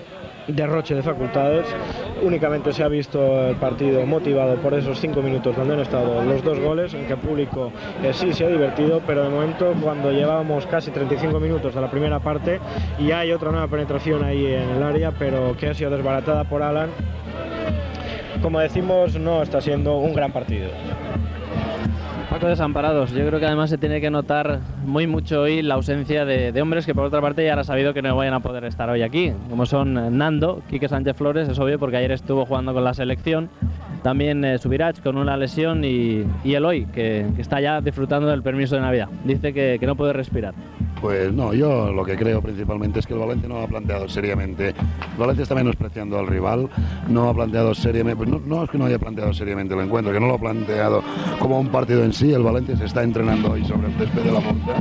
derroche de facultades, únicamente se ha visto el partido motivado por esos 5 minutos donde han estado los 2 goles, en que el público sí se ha divertido, pero de momento cuando llevábamos casi 35 minutos de la primera parte y hay otra nueva penetración ahí en el área, pero que ha sido desbaratada por Alan, como decimos, no está siendo un gran partido. Paco, desamparados. Yo creo que además se tiene que notar muy mucho hoy la ausencia de hombres que por otra parte ya era sabido que no vayan a poder estar hoy aquí, como son Nando, Quique Sánchez Flores, es obvio porque ayer estuvo jugando con la selección, también Subirach con una lesión y Eloy, que está ya disfrutando del permiso de Navidad. Dice que no puede respirar. Pues no, yo lo que creo principalmente es que el Valencia no ha planteado seriamente. El Valencia está menospreciando al rival, no ha planteado seriamente, pues no es que no haya planteado seriamente el encuentro, que no lo ha planteado como un partido en sí. El Valencia se está entrenando hoy sobre el césped de la Murta.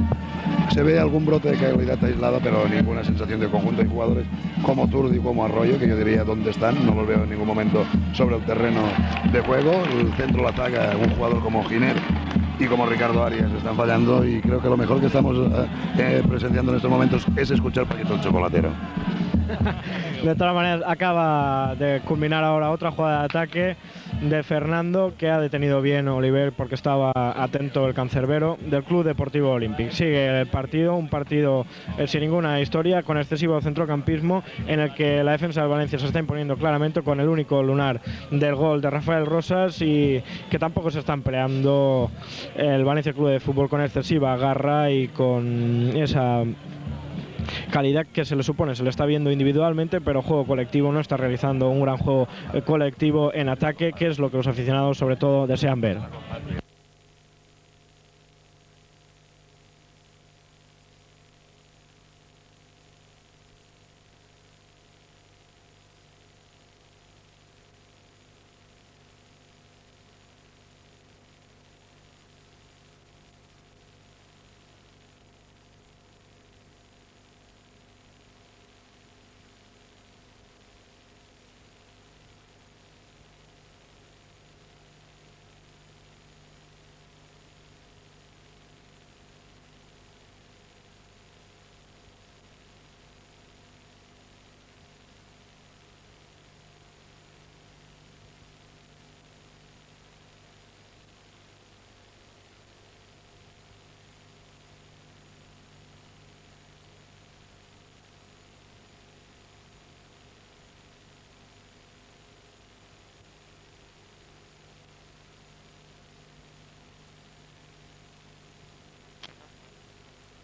Se ve algún brote de calidad aislada, pero ninguna sensación de conjunto. Hay jugadores como Zurdi y como Arroyo, que yo diría dónde están, no los veo en ningún momento sobre el terreno de juego. El centro la ataca un jugador como Giner y como Ricardo Arias están fallando, y creo que lo mejor que estamos presenciando en estos momentos es escuchar Paquito el Chocolatero. De todas maneras, acaba de culminar ahora otra jugada de ataque de Fernando, que ha detenido bien Oliver porque estaba atento el cancerbero del Club Deportivo Olímpic. Sigue el partido, un partido sin ninguna historia, con excesivo centrocampismo, en el que la defensa del Valencia se está imponiendo claramente con el único lunar del gol de Rafael Rosas, y que tampoco se está empleando el Valencia Club de Fútbol con excesiva garra y con esa calidad que se le supone. Se le está viendo individualmente, pero juego colectivo no está realizando un gran juego colectivo en ataque, que es lo que los aficionados sobre todo desean ver.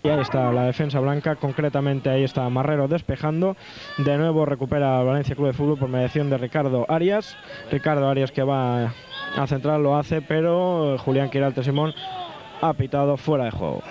Y ahí está la defensa blanca, concretamente ahí está Marrero despejando. De nuevo recupera el Valencia Club de Fútbol por mediación de Ricardo Arias. Ricardo Arias, que va a centrar, lo hace, pero Julián Quiralte Simón ha pitado fuera de juego.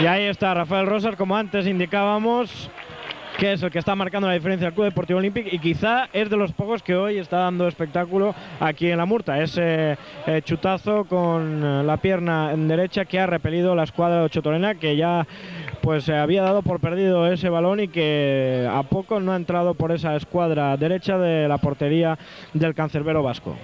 Y ahí está Rafael Rosas, como antes indicábamos, que es el que está marcando la diferencia del Club Deportivo Olímpic, y quizá es de los pocos que hoy está dando espectáculo aquí en la Murta. Ese chutazo con la pierna derecha que ha repelido la escuadra de Ochotorena, que ya pues se había dado por perdido ese balón y que a poco no ha entrado por esa escuadra derecha de la portería del cancerbero vasco.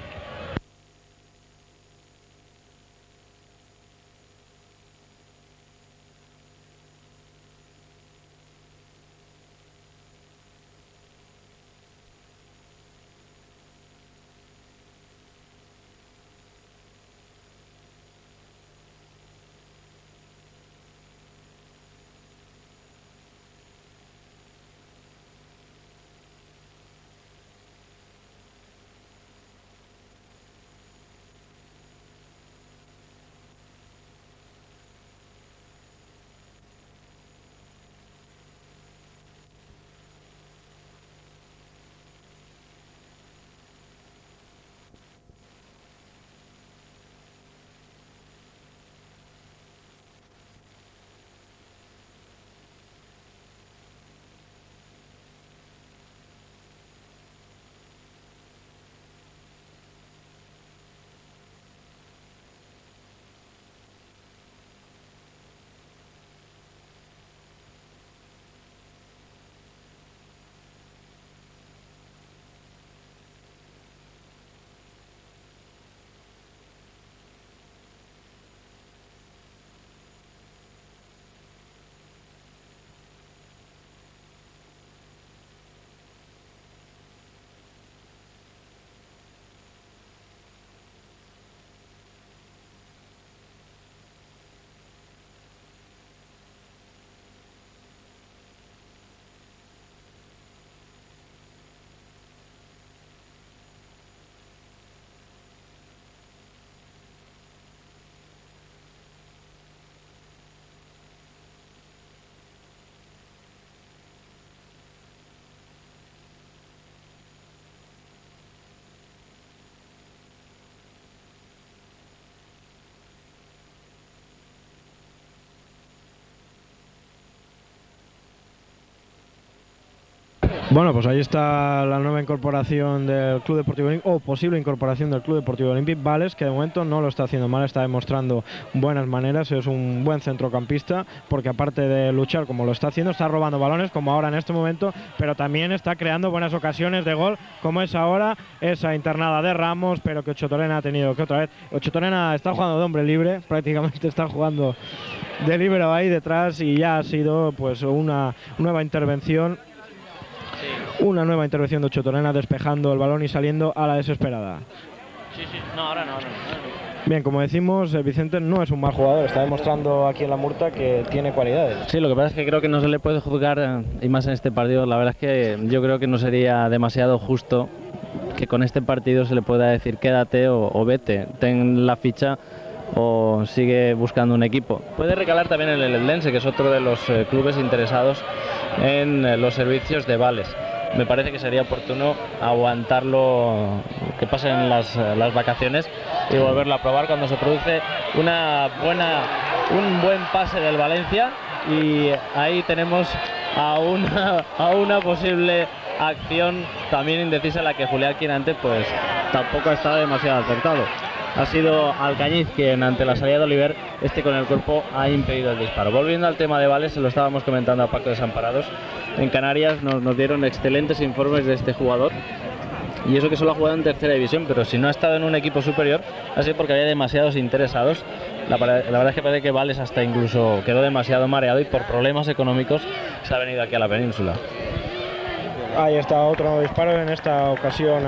Bueno, pues ahí está la nueva incorporación del Club Deportivo Olímpic, o posible incorporación del Club Deportivo Olímpic, Vales, que de momento no lo está haciendo mal, está demostrando buenas maneras, es un buen centrocampista, porque aparte de luchar como lo está haciendo, está robando balones, como ahora en este momento, pero también está creando buenas ocasiones de gol, como es ahora esa internada de Ramos, pero que Ocho Torena ha tenido que otra vez. Ocho Torena está jugando de hombre libre, prácticamente está jugando de libero ahí detrás, y ya ha sido pues una nueva intervención. Una nueva intervención de Ocho Torena, despejando el balón y saliendo a la desesperada. Sí, no, ahora no. Bien, como decimos, Vicente no es un mal jugador, está demostrando aquí en la Murta que tiene cualidades. Sí, lo que pasa es que creo que no se le puede juzgar, y más en este partido. La verdad es que yo creo que no sería demasiado justo que con este partido se le pueda decir quédate o vete, ten la ficha o sigue buscando un equipo. Puede recalar también en el Eldense, que es otro de los clubes interesados en los servicios de Vales. Me parece que sería oportuno aguantarlo, que pasen las vacaciones y volverlo a probar cuando se produce un buen pase del Valencia, y ahí tenemos a una posible acción también indecisa, en la que Julián Quinante pues tampoco ha estado demasiado acertado. Ha sido Alcañiz quien, ante la salida de Oliver, con el cuerpo ha impedido el disparo. Volviendo al tema de Vales, se lo estábamos comentando a Pacto Desamparados. En Canarias nos dieron excelentes informes de este jugador, y eso que solo ha jugado en tercera división, pero si no ha estado en un equipo superior ha sido porque había demasiados interesados. La verdad es que parece que Vales hasta incluso quedó demasiado mareado, y por problemas económicos se ha venido aquí a la península. Ahí está otro disparo, en esta ocasión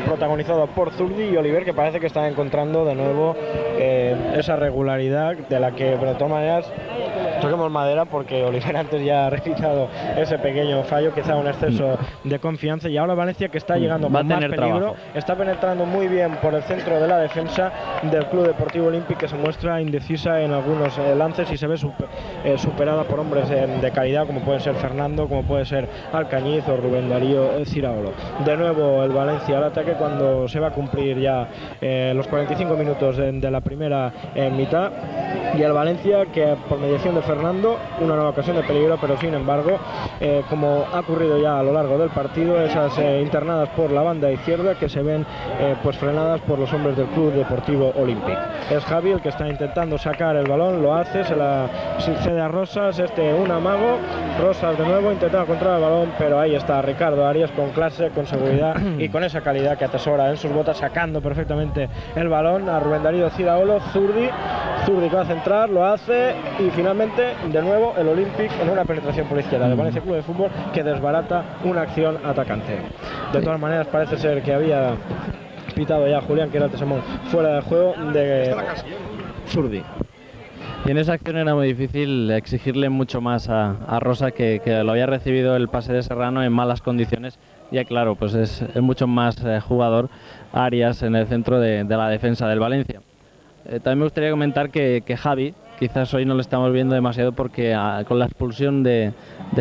protagonizado por Zurdi y Oliver, que parece que están encontrando de nuevo esa regularidad de la que, pero de todas maneras, toquemos madera, porque Oliver antes ya ha realizado ese pequeño fallo, quizá un exceso de confianza, y ahora Valencia, que está llegando con más peligro, trabajo. Está penetrando muy bien por el centro de la defensa del Club Deportivo Olímpic, que se muestra indecisa en algunos lances y se ve superada por hombres de calidad, como pueden ser Fernando, como puede ser Alcañiz o Rubén Darío Ciraolo. De nuevo el Valencia al ataque cuando se va a cumplir ya los 45 minutos de la primera mitad, y el Valencia, que por mediación de Fernando, una nueva ocasión de peligro, pero sin embargo, como ha ocurrido ya a lo largo del partido, esas internadas por la banda izquierda que se ven pues frenadas por los hombres del Club Deportivo Olímpic. Es Javi el que está intentando sacar el balón, lo hace, se la cede a Rosas, un amago, Rosas de nuevo intentando controlar el balón, pero ahí está Ricardo Arias con clase, con seguridad y con esa calidad que atesora en sus botas, sacando perfectamente el balón a Rubén Darío Ciraolo. Zurdi que va a centrar, lo hace, y finalmente de nuevo el Olympic en una penetración por izquierda del Valencia Club de Fútbol, que desbarata una acción atacante. De todas maneras, parece ser que había pitado ya Julián Quirante Samón fuera del juego de Zurdi. Y en esa acción era muy difícil exigirle mucho más a Rosa, que lo había recibido el pase de Serrano en malas condiciones. Ya claro, pues es mucho más jugador Arias en el centro de la defensa del Valencia. También me gustaría comentar que Javi, quizás hoy no lo estamos viendo demasiado, porque con la expulsión de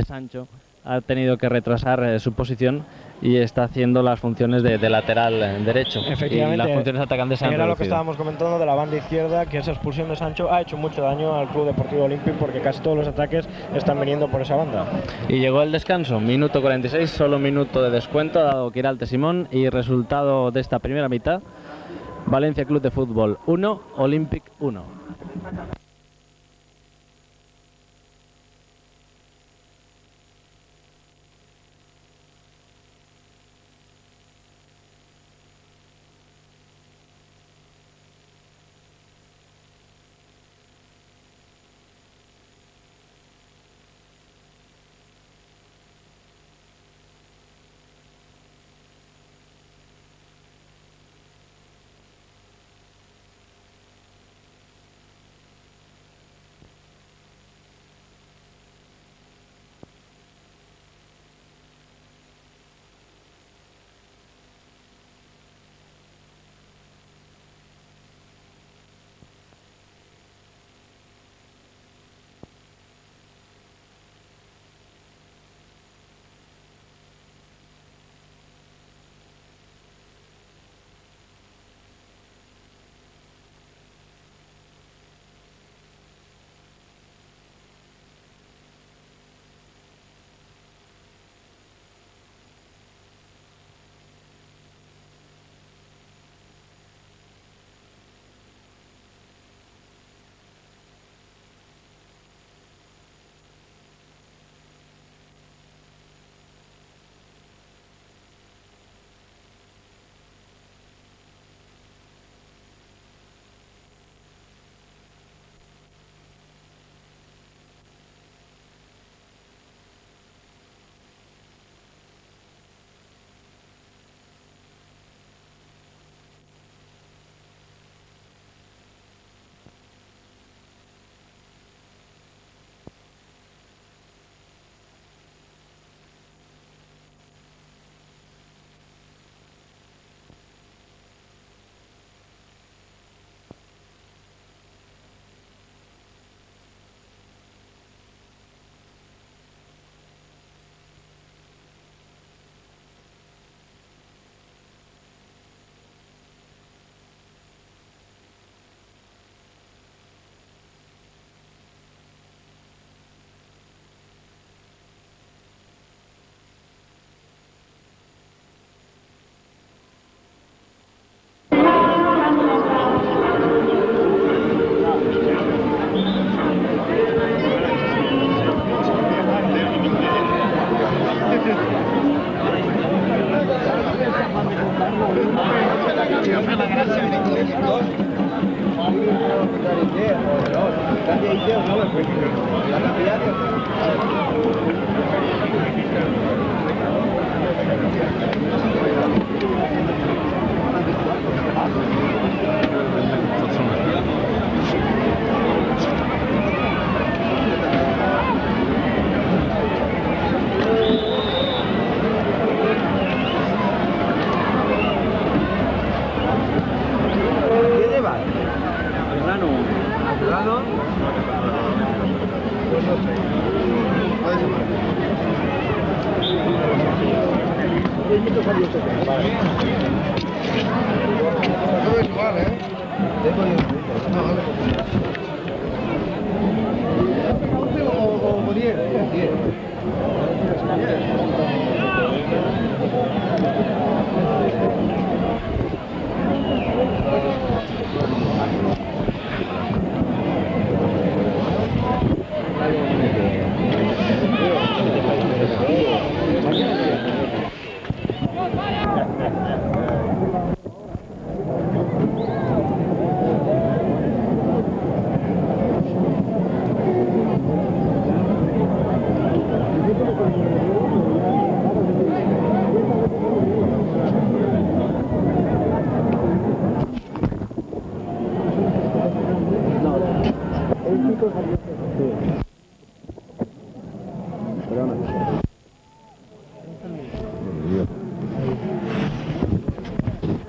Sancho ha tenido que retrasar su posición y está haciendo las funciones de lateral derecho. Efectivamente, y las funciones atacantes se han era reducido. lo que estábamos comentando de la banda izquierda, que esa expulsión de Sancho ha hecho mucho daño al Club Deportivo Olímpico, porque casi todos los ataques están viniendo por esa banda. Y llegó el descanso, minuto 46, solo minuto de descuento, ha dado Quirante Simón, y resultado de esta primera mitad: Valencia Club de Fútbol 1, Olympic 1.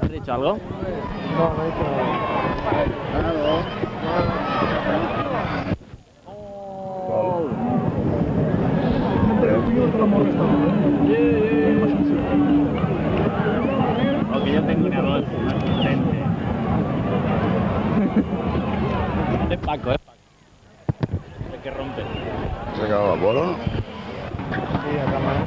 ¿Has dicho algo? No, no he dicho Aunque yo tengo un error asistente. Es Paco, es Paco. El que rompe. ¿Se acababa Polo? Sí, a cámara.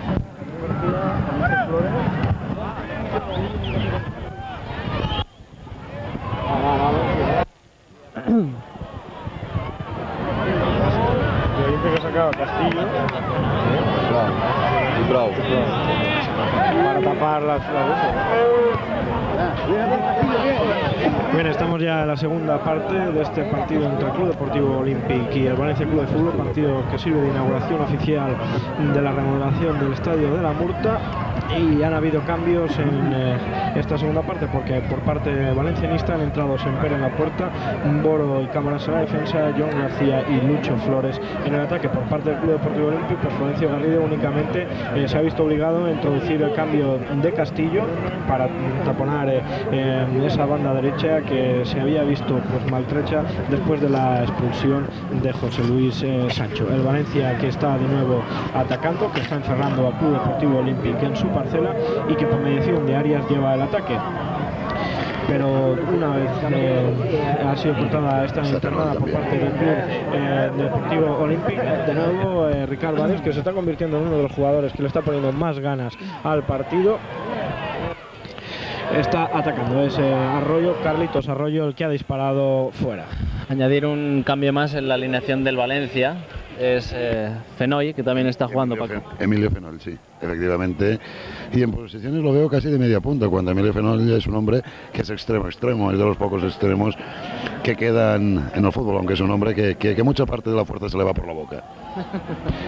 Y el Olimpia que sacaba Castillo. Bravo. Para tapar las Bien, estamos ya en la segunda parte de este partido entre el Club Deportivo Olímpic y el Valencia Club de Fútbol, partido que sirve de inauguración oficial de la remodelación del Estadio de la Murta. Y han habido cambios en esta segunda parte, porque por parte valencianista han entrado Semper en la puerta, Boro y Cámaras en la defensa, John García y Lucho Flores en el ataque. Por parte del Club Deportivo Olímpico, pues Florencio Garrido únicamente se ha visto obligado a introducir el cambio de Castillo para taponar esa banda derecha que se había visto pues maltrecha después de la expulsión de José Luis Sancho. El Valencia que está de nuevo atacando, que está encerrando al Club Deportivo Olímpico en su parcela y que por mediación de Arias lleva el ataque. Pero una vez ha sido cortada esta internada por parte del Club Deportivo Olímpico, de nuevo Ricard Valles, que se está convirtiendo en uno de los jugadores que le está poniendo más ganas al partido, está atacando. Es Carlitos Arroyo el que ha disparado fuera. Añadir un cambio más en la alineación del Valencia es Fenoy, que también está jugando. Emilio Fenol, sí, efectivamente. Y en posiciones lo veo casi de media punta, cuando Emilio Fenol es un hombre que es extremo, es de los pocos extremos que quedan en el fútbol, aunque es un hombre que mucha parte de la fuerza se le va por la boca.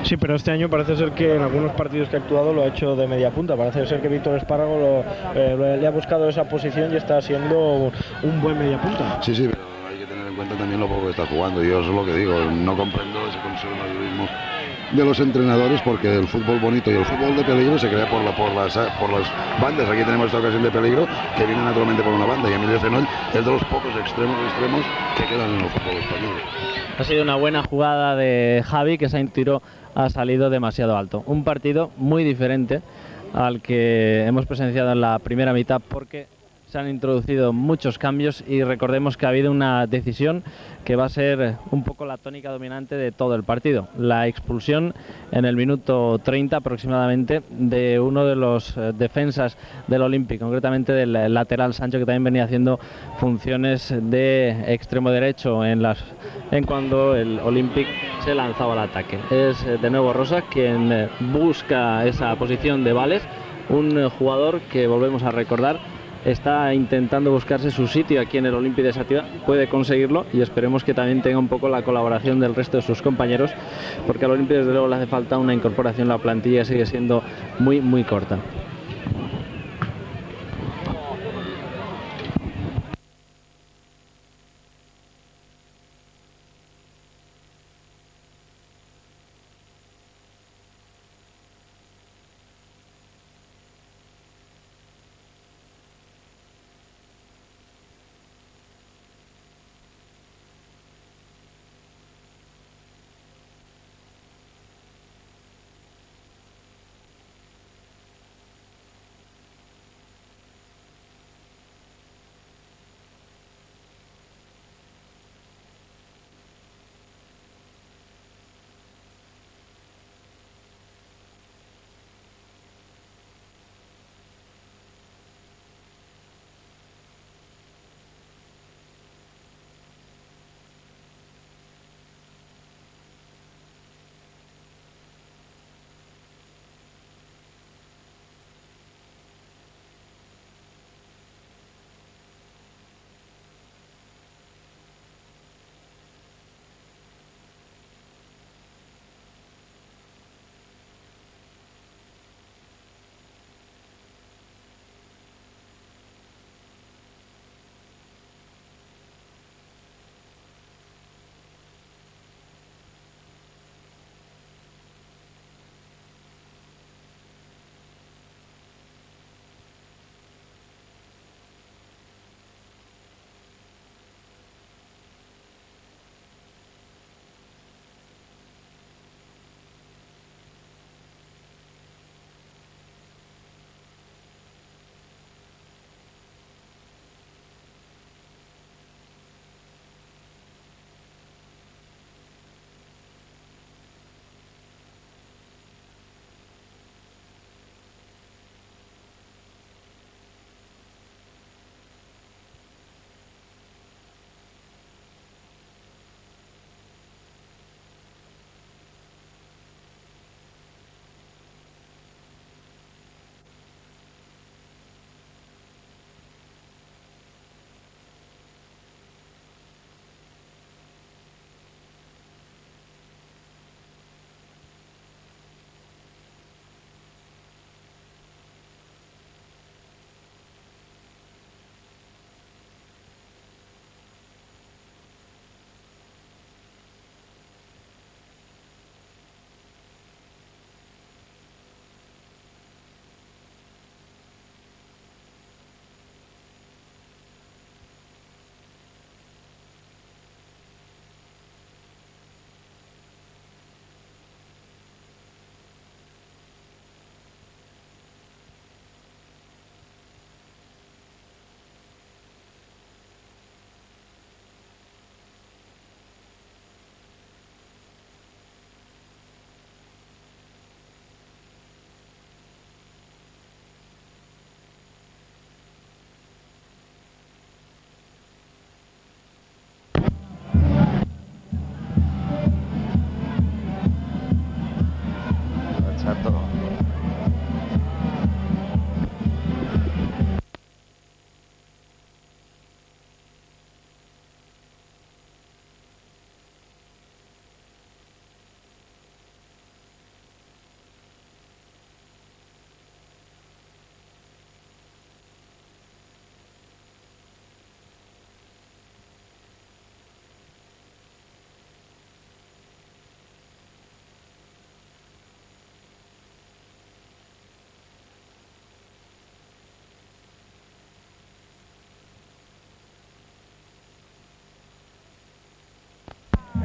Sí, pero este año parece ser que en algunos partidos que ha actuado lo ha hecho de media punta. Parece ser que Víctor Espárrago le ha buscado esa posición y está siendo un buen media punta. Sí, sí, pero hay que tener en cuenta también lo poco que está jugando. Yo es lo que digo, no comprendo ese conservadurismo de los entrenadores, porque el fútbol bonito y el fútbol de peligro se crea por las bandas. Aquí tenemos esta ocasión de peligro que viene naturalmente por una banda, y Emilio Fenol es de los pocos extremos que quedan en el fútbol español. Ha sido una buena jugada de Javi, que ese tiro ha salido demasiado alto. Un partido muy diferente al que hemos presenciado en la primera mitad, porque se han introducido muchos cambios y recordemos que ha habido una decisión que va a ser un poco la tónica dominante de todo el partido. La expulsión en el minuto 30 aproximadamente de uno de los defensas del Olímpic, concretamente del lateral Sancho, que también venía haciendo funciones de extremo derecho en cuando el Olímpic se lanzaba al ataque. Es de nuevo Rosas quien busca esa posición de Vales, un jugador que, volvemos a recordar, está intentando buscarse su sitio aquí en el Olympique de Sativa, puede conseguirlo y esperemos que también tenga un poco la colaboración del resto de sus compañeros, porque al Olympique desde luego le hace falta una incorporación, la plantilla sigue siendo muy corta.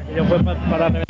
Aquello fue para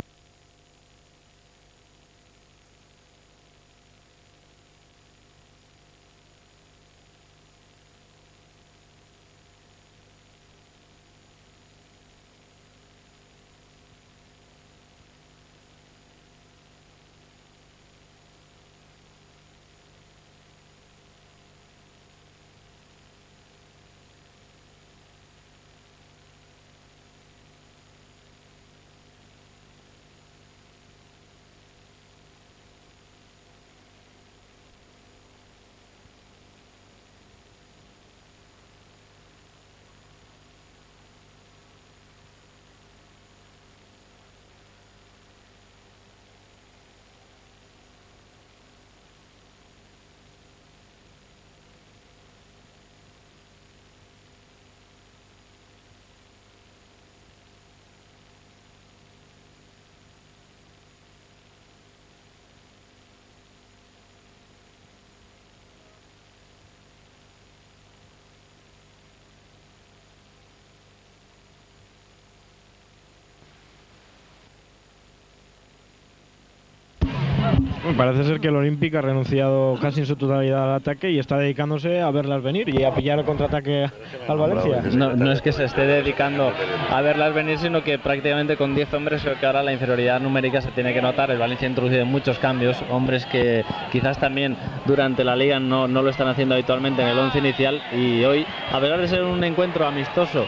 Parece ser que el Olympique ha renunciado casi en su totalidad al ataque y está dedicándose a verlas venir y a pillar el contraataque al Valencia. No es que se esté dedicando a verlas venir, sino que prácticamente con 10 hombres creo que ahora la inferioridad numérica se tiene que notar. El Valencia ha introducido muchos cambios, hombres que quizás también durante la liga no lo están haciendo habitualmente en el 11 inicial, y hoy, a pesar de ser un encuentro amistoso,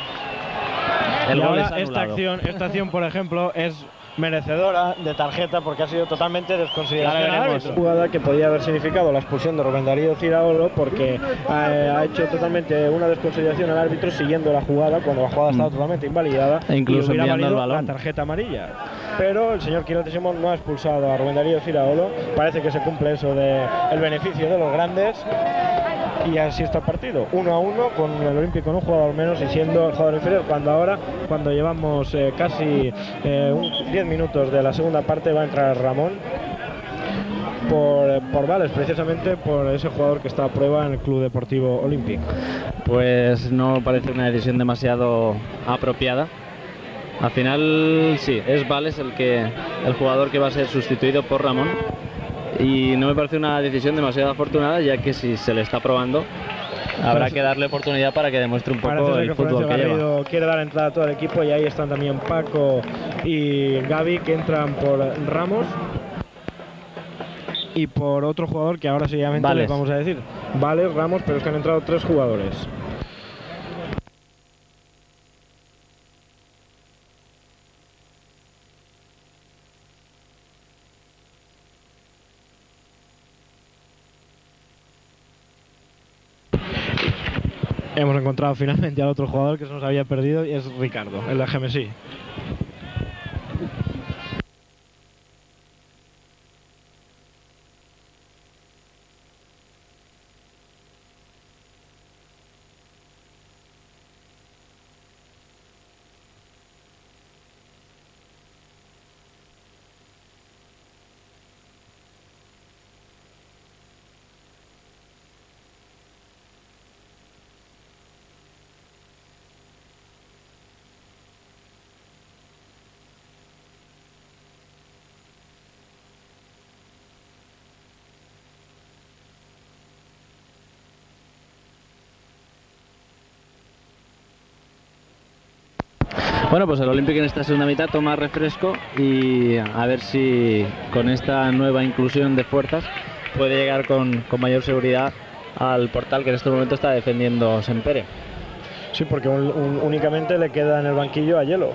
el gol es anulado. Esta acción, por ejemplo, es merecedora de tarjeta porque ha sido totalmente desconsiderada. Jugada que podía haber significado la expulsión de Rubén Darío Ciraolo, porque ha hecho totalmente una desconsideración al árbitro siguiendo la jugada cuando la jugada estaba totalmente invalidada, e incluso y hubiera enviando el valido balón la tarjeta amarilla. Pero el señor Quirote Simón no ha expulsado a Rubén Darío Ciraolo. Parece que se cumple eso de el beneficio de los grandes. Y así está el partido, 1-1, con el Olympique con un jugador menos y siendo el jugador inferior, cuando llevamos casi 10 minutos de la segunda parte, va a entrar Ramón por Vales, precisamente por ese jugador que está a prueba en el Club Deportivo Olympique. Pues no parece una decisión demasiado apropiada. Al final sí, es Vales el jugador que va a ser sustituido por Ramón. Y no me parece una decisión demasiado afortunada, ya que si se le está probando habrá que darle oportunidad para que demuestre un poco el fútbol que lleva. Quiere dar entrada a todo el equipo y ahí están también Paco y Gaby, que entran por Ramos y por otro jugador que ahora seguidamente les vamos a decir. Vales, Ramos, pero es que han entrado 3 jugadores. Hemos encontrado finalmente al otro jugador que se nos había perdido y es Ricardo, el de GMSI. Bueno, pues el Olympique en esta segunda mitad toma refresco y a ver si con esta nueva inclusión de fuerzas puede llegar con mayor seguridad al portal que en este momento está defendiendo Sempere. Sí, porque únicamente le queda en el banquillo a Hielo.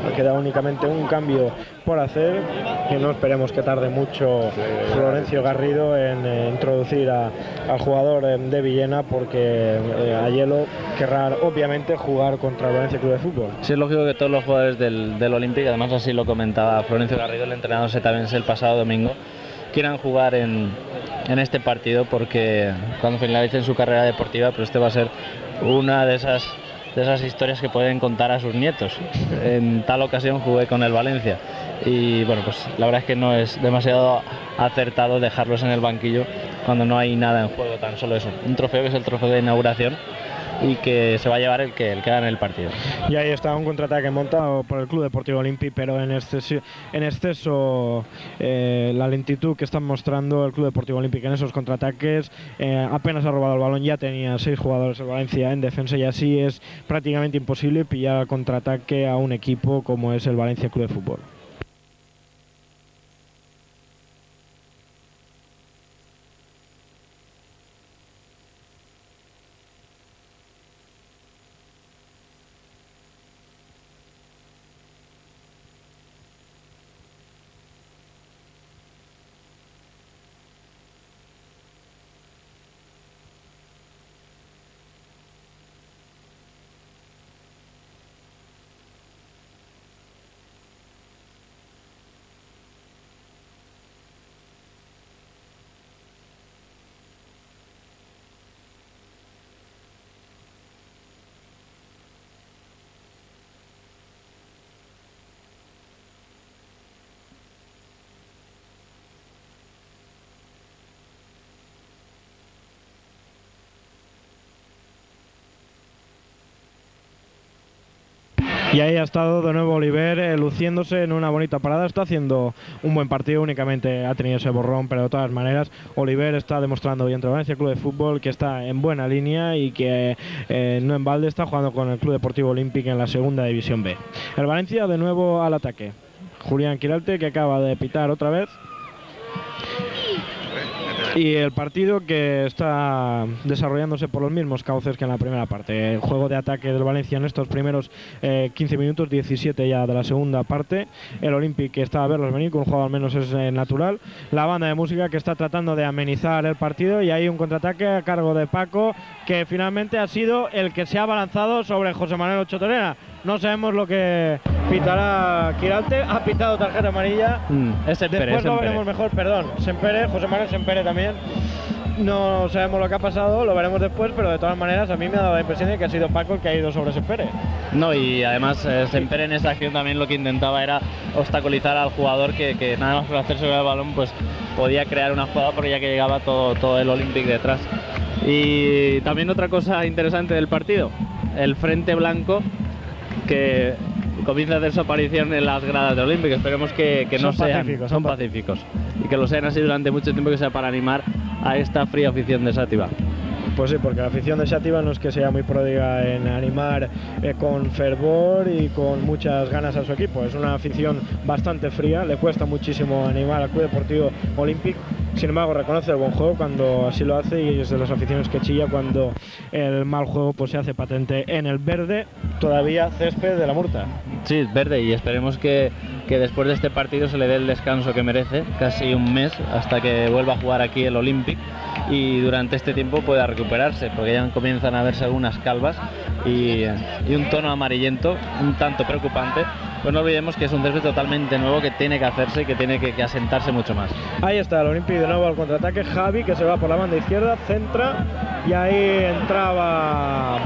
Le queda únicamente un cambio por hacer, que no esperemos que tarde mucho Florencio Garrido en introducir al jugador de Villena, porque a Hielo querrá obviamente jugar contra el Valencia Club de Fútbol. Sí, es lógico que todos los jugadores del Olympique, además así lo comentaba Florencio Garrido, el entrenador setavense el pasado domingo, quieran jugar en este partido, porque cuando finalicen su carrera deportiva, pues este va a ser una de esas historias que pueden contar a sus nietos. En tal ocasión jugué con el Valencia y bueno, pues la verdad es que no es demasiado acertado dejarlos en el banquillo cuando no hay nada en juego, tan solo eso, un trofeo que es el trofeo de inauguración y que se va a llevar el que gane el partido. Y ahí está un contraataque montado por el Club Deportivo Olympique, pero en exceso la lentitud que están mostrando el Club Deportivo Olympique en esos contraataques. Apenas ha robado el balón, ya tenía 6 jugadores el Valencia en defensa y así es prácticamente imposible pillar al contraataque a un equipo como es el Valencia Club de Fútbol. Y ahí ha estado de nuevo Oliver luciéndose en una bonita parada. Está haciendo un buen partido, únicamente ha tenido ese borrón, pero de todas maneras Oliver está demostrando bien entre Valencia Club de Fútbol que está en buena línea y que no en balde está jugando con el Club Deportivo Olímpic en la segunda división B. El Valencia de nuevo al ataque. Julián Quiralte, que acaba de pitar otra vez. Y el partido que está desarrollándose por los mismos cauces que en la primera parte. El juego de ataque del Valencia en estos primeros 15 minutos, 17 ya de la segunda parte. El Olympic que está a verlos venir, con un juego al menos es natural. La banda de música que está tratando de amenizar el partido, y hay un contraataque a cargo de Paco, que finalmente ha sido el que se ha abalanzado sobre José Manuel Ocho Torena. No sabemos lo que pitará Quiralte. Ha pitado tarjeta amarilla. Es Sempere, Después lo veremos mejor, perdón. Sempere, José Manuel Sempere también. No sabemos lo que ha pasado, lo veremos después, pero de todas maneras a mí me ha dado la impresión de que ha sido Paco el que ha ido sobre Sempere. No, y además Sempere en esa acción también lo que intentaba era obstaculizar al jugador que nada más por hacer sobre el balón pues podía crear una jugada, porque ya que llegaba todo el Olympic detrás. Y también otra cosa interesante del partido, el frente blanco que comienza a hacer su aparición en las gradas del Olympic. Esperemos que no sean pacíficos y que lo sean así durante mucho tiempo, que sea para animar a esta fría afición de Xàtiva. Pues sí, porque la afición de Xàtiva no es que sea muy pródiga en animar con fervor y con muchas ganas a su equipo. Es una afición bastante fría, le cuesta muchísimo animar al Club Deportivo Olímpic. Sin embargo, reconoce el buen juego cuando así lo hace, y es de las aficiones que chilla cuando el mal juego pues se hace patente en el verde, todavía césped de la Murta. Sí, verde, y esperemos que después de este partido se le dé el descanso que merece, casi un mes, hasta que vuelva a jugar aquí el Olympic, y durante este tiempo pueda recuperarse, porque ya comienzan a verse algunas calvas y un tono amarillento un tanto preocupante. Pues no olvidemos que es un césped totalmente nuevo, que tiene que hacerse y que tiene que asentarse mucho más. Ahí está el Olympic de nuevo al contraataque. Javi, que se va por la banda izquierda, centra, y ahí entraba,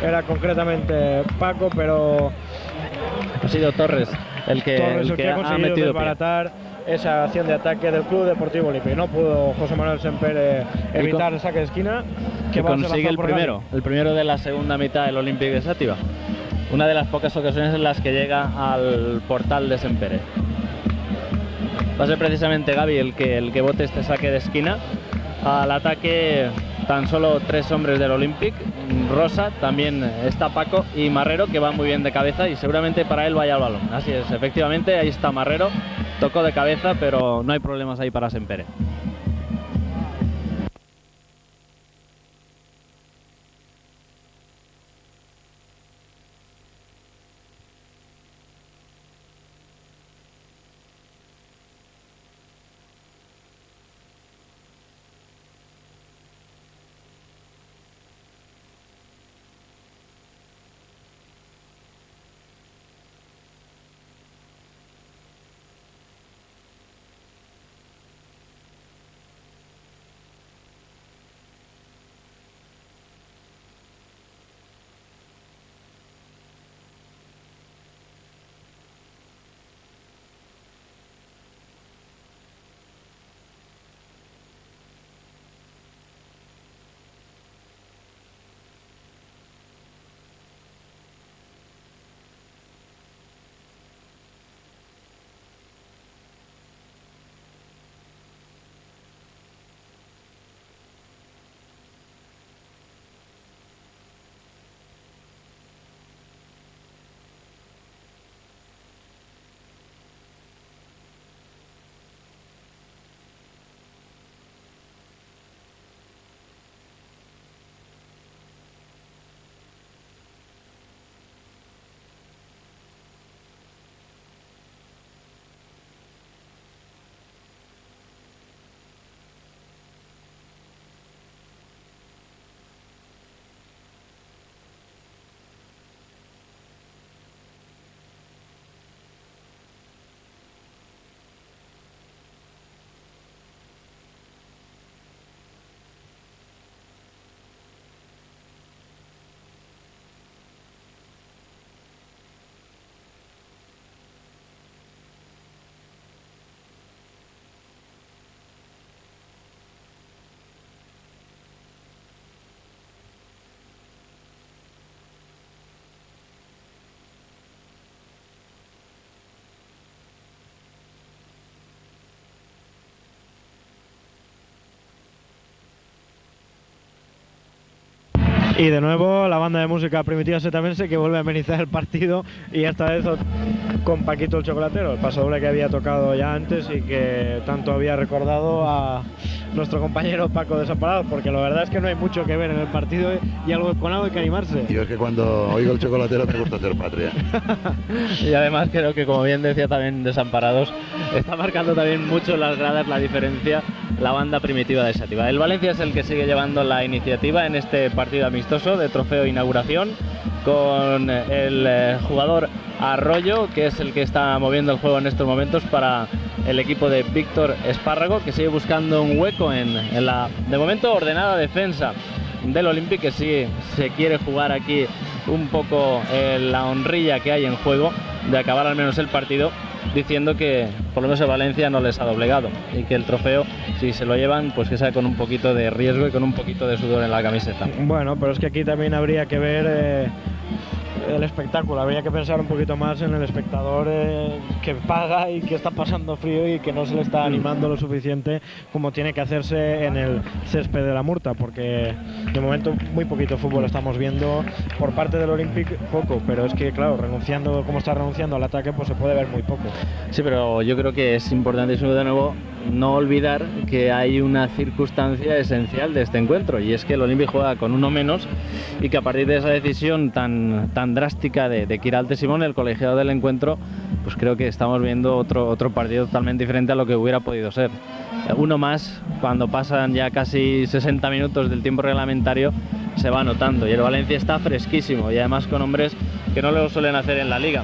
era concretamente Paco, pero ha sido Torres el que ha conseguido metido desbaratar esa acción de ataque del Club Deportivo Olímpic. No pudo José Manuel Sempere evitar el saque de esquina, que consigue el primero de la segunda mitad del Olympic de Xàtiva. Una de las pocas ocasiones en las que llega al portal de Sempere. Va a ser precisamente Gavi el que bote este saque de esquina. Al ataque tan solo 3 hombres del Olympic. Rosa, también está Paco y Marrero, que va muy bien de cabeza, y seguramente para él vaya al balón. Así es, efectivamente, ahí está Marrero, tocó de cabeza, pero no hay problemas ahí para Sempere. Y de nuevo la banda de música Primitiva Setamense que vuelve a amenizar el partido, y esta vez con Paquito el Chocolatero, el paso doble que había tocado ya antes y que tanto había recordado a nuestro compañero Paco Desamparados, porque la verdad es que no hay mucho que ver en el partido y con algo hay que animarse. Yo es que cuando oigo el Chocolatero me gusta hacer patria. Y además creo que, como bien decía también Desamparados, está marcando también mucho las gradas la diferencia la banda Primitiva de Xàtiva. El Valencia es el que sigue llevando la iniciativa en este partido amistoso de trofeo inauguración, con el jugador Arroyo, que es el que está moviendo el juego en estos momentos para el equipo de Víctor Espárrago, que sigue buscando un hueco en la, de momento, ordenada defensa del Olympique, que sí se quiere jugar aquí un poco la honrilla que hay en juego de acabar al menos el partido, diciendo que por lo menos el Valencia no les ha doblegado y que el trofeo, si se lo llevan, pues que sea con un poquito de riesgo y con un poquito de sudor en la camiseta. Bueno, pero es que aquí también habría que ver el espectáculo, habría que pensar un poquito más en el espectador que paga y que está pasando frío y que no se le está animando lo suficiente como tiene que hacerse en el césped de la Murta, porque de momento muy poquito fútbol estamos viendo por parte del Olympique, poco, pero es que claro, renunciando como está renunciando al ataque, pues se puede ver muy poco. Sí, pero yo creo que es importantísimo de nuevo no olvidar que hay una circunstancia esencial de este encuentro, y es que el Olympique juega con uno menos y que a partir de esa decisión tan drástica de Quiralte Simón, el colegiado del encuentro, pues creo que estamos viendo otro partido totalmente diferente a lo que hubiera podido ser. Uno más, cuando pasan ya casi 60 minutos del tiempo reglamentario, se va notando, y el Valencia está fresquísimo, y además con hombres que no lo suelen hacer en la liga.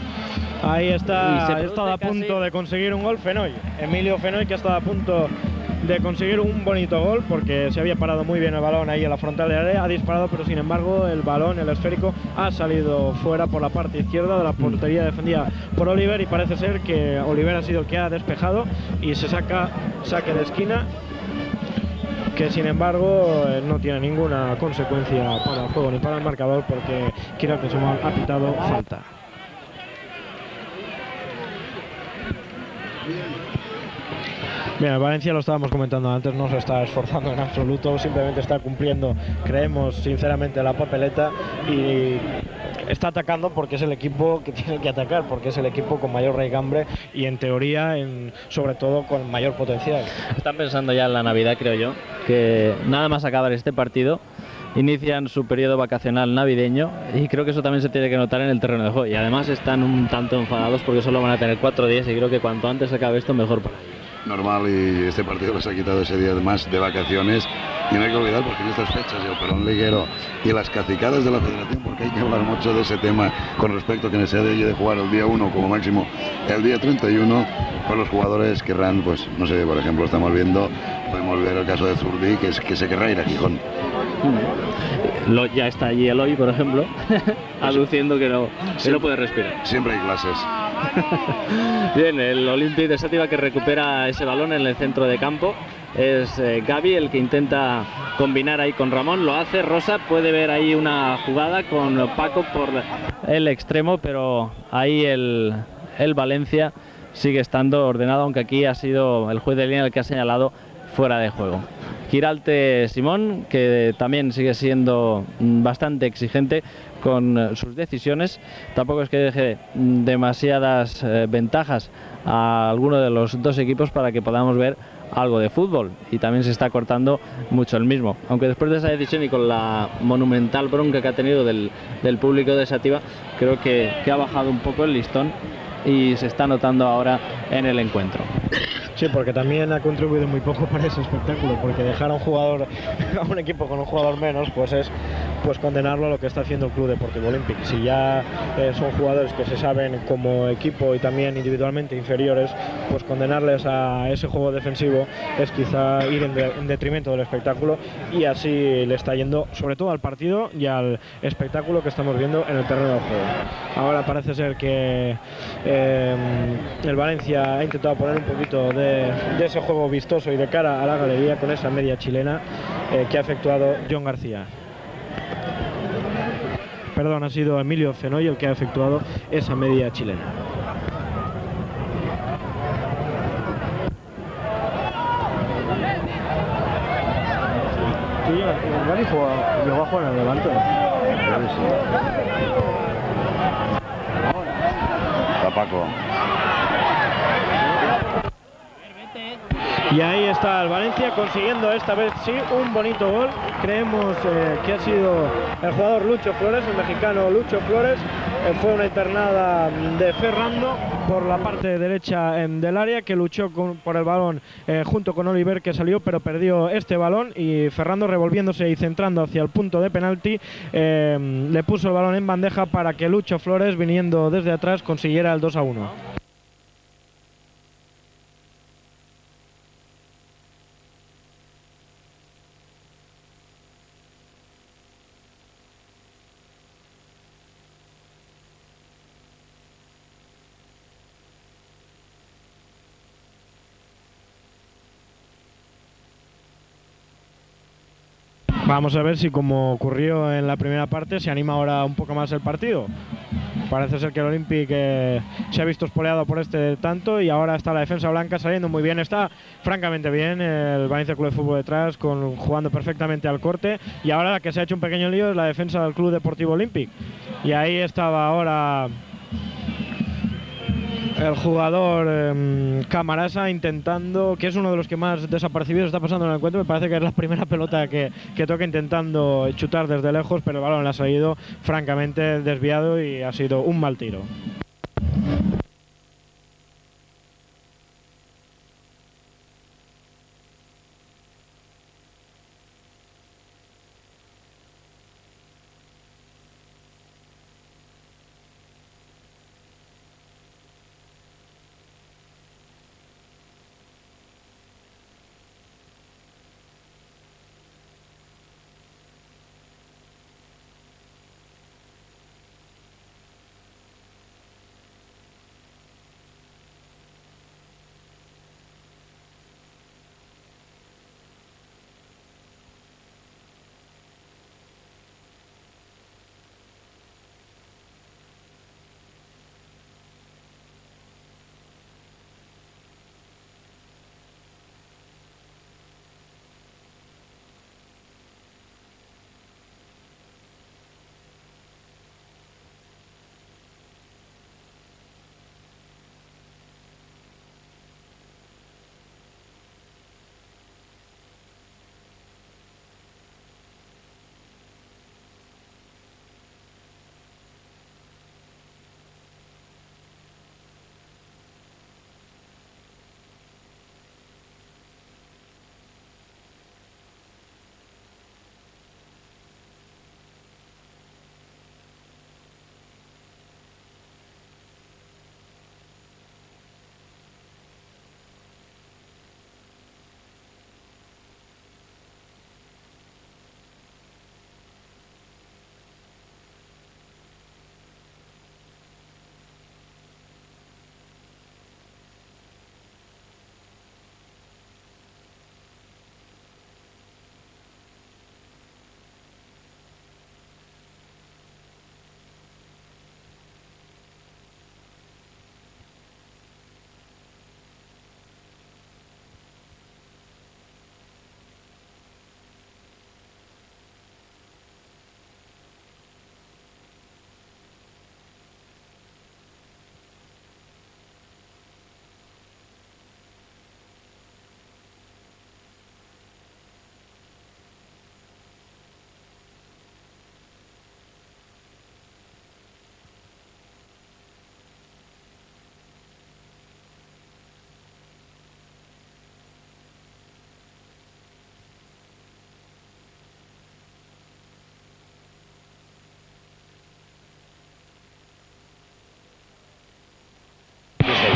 Ahí está, ha estado a casi punto de conseguir un gol Fenoy, Emilio Fenoy, que ha estado a punto de conseguir un bonito gol porque se había parado muy bien el balón ahí en la frontal de área, ha disparado, pero sin embargo el balón, el esférico, ha salido fuera por la parte izquierda de la portería defendida por Oliver, y parece ser que Oliver ha sido el que ha despejado y se saca saque de esquina, que sin embargo no tiene ninguna consecuencia para el juego ni para el marcador, porque Quiralte Simón ha pitado falta. Bien, el Valencia, lo estábamos comentando antes, no se está esforzando en absoluto, simplemente está cumpliendo, creemos sinceramente, la papeleta, y está atacando porque es el equipo que tiene que atacar, porque es el equipo con mayor raigambre y en teoría, sobre todo, con mayor potencial. Están pensando ya en la Navidad, creo yo, que nada más acabar este partido inician su periodo vacacional navideño, y creo que eso también se tiene que notar en el terreno de juego, y además están un tanto enfadados porque solo van a tener 4 días, y creo que cuanto antes acabe esto, mejor para ellos. Normal, y este partido les ha quitado ese día más de vacaciones, y no hay que olvidar, porque en estas fechas el Perón Liguero y las cacicadas de la federación, porque hay que hablar mucho de ese tema con respecto a que se debe de jugar el día 1 como máximo el día 31, pues los jugadores querrán, pues no sé, por ejemplo estamos viendo, podemos ver el caso de Zurdi, que se querrá ir a Gijón. Ya está allí Eloy, por ejemplo, aduciendo que no puede respirar. Siempre hay clases. Bien, el Olympique de Xàtiva, que recupera ese balón en el centro de campo. Es Gavi el que intenta combinar ahí con Ramón, lo hace. Rosa puede ver ahí una jugada con Paco por el extremo, pero ahí el Valencia sigue estando ordenado, aunque aquí ha sido el juez de línea el que ha señalado fuera de juego. Quiralte Simón, que también sigue siendo bastante exigente con sus decisiones, tampoco es que deje demasiadas ventajas a alguno de los dos equipos para que podamos ver algo de fútbol, y también se está cortando mucho el mismo, aunque después de esa decisión y con la monumental bronca que ha tenido del público de Xàtiva, creo que ha bajado un poco el listón y se está notando ahora en el encuentro. Sí, porque también ha contribuido muy poco para ese espectáculo, porque dejar a un jugador, a un equipo con un jugador menos, pues es condenarlo a lo que está haciendo el Club Deportivo Olympique. Si ya son jugadores que se saben como equipo y también individualmente inferiores, pues condenarles a ese juego defensivo es quizá ir en detrimento del espectáculo, y así le está yendo sobre todo al partido y al espectáculo que estamos viendo en el terreno del juego. Ahora parece ser que el Valencia ha intentado poner un poquito de ese juego vistoso y de cara a la galería con esa media chilena que ha efectuado John García. Perdón, ha sido Emilio Fenoy el que ha efectuado esa media chilena. Sí, Gaby llegó a jugar en el Levante. Está Paco. Y ahí está el Valencia consiguiendo esta vez sí un bonito gol. Creemos que ha sido el jugador Lucho Flores, el mexicano Lucho Flores. Fue una internada de Ferrando por la parte derecha del área, que luchó por el balón junto con Oliver, que salió pero perdió este balón, y Ferrando, revolviéndose y centrando hacia el punto de penalti, le puso el balón en bandeja para que Lucho Flores, viniendo desde atrás, consiguiera el 2-1. Vamos a ver si, como ocurrió en la primera parte, se anima ahora un poco más el partido. Parece ser que el Olympic se ha visto espoleado por este tanto, y ahora está la defensa blanca saliendo muy bien. Está francamente bien el Valencia Club de Fútbol detrás, jugando perfectamente al corte. Y ahora la que se ha hecho un pequeño lío es la defensa del Club Deportivo Olympic. Y ahí estaba ahora el jugador Camarasa intentando, que es uno de los que más desapercibidos está pasando en el encuentro. Me parece que es la primera pelota que toca, intentando chutar desde lejos, pero el balón le ha salido francamente desviado y ha sido un mal tiro.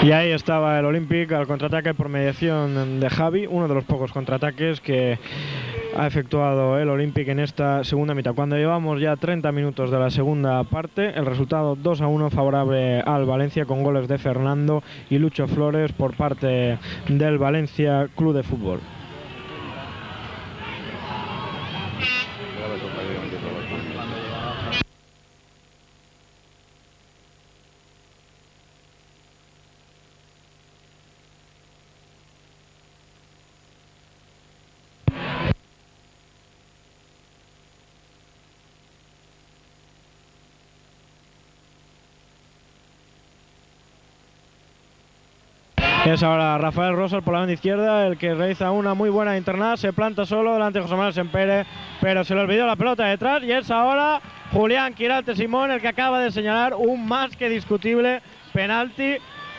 Y ahí estaba el Olympic al contraataque por mediación de Javi, uno de los pocos contraataques que ha efectuado el Olympic en esta segunda mitad. Cuando llevamos ya 30 minutos de la segunda parte, el resultado 2-1 favorable al Valencia, con goles de Fernando y Lucho Flores por parte del Valencia Club de Fútbol. Es ahora Rafael Rosas por la banda izquierda el que realiza una muy buena internada, se planta solo delante de José Manuel Sempere, pero se le olvidó la pelota detrás y es ahora Julián Quirarte Simón el que acaba de señalar un más que discutible penalti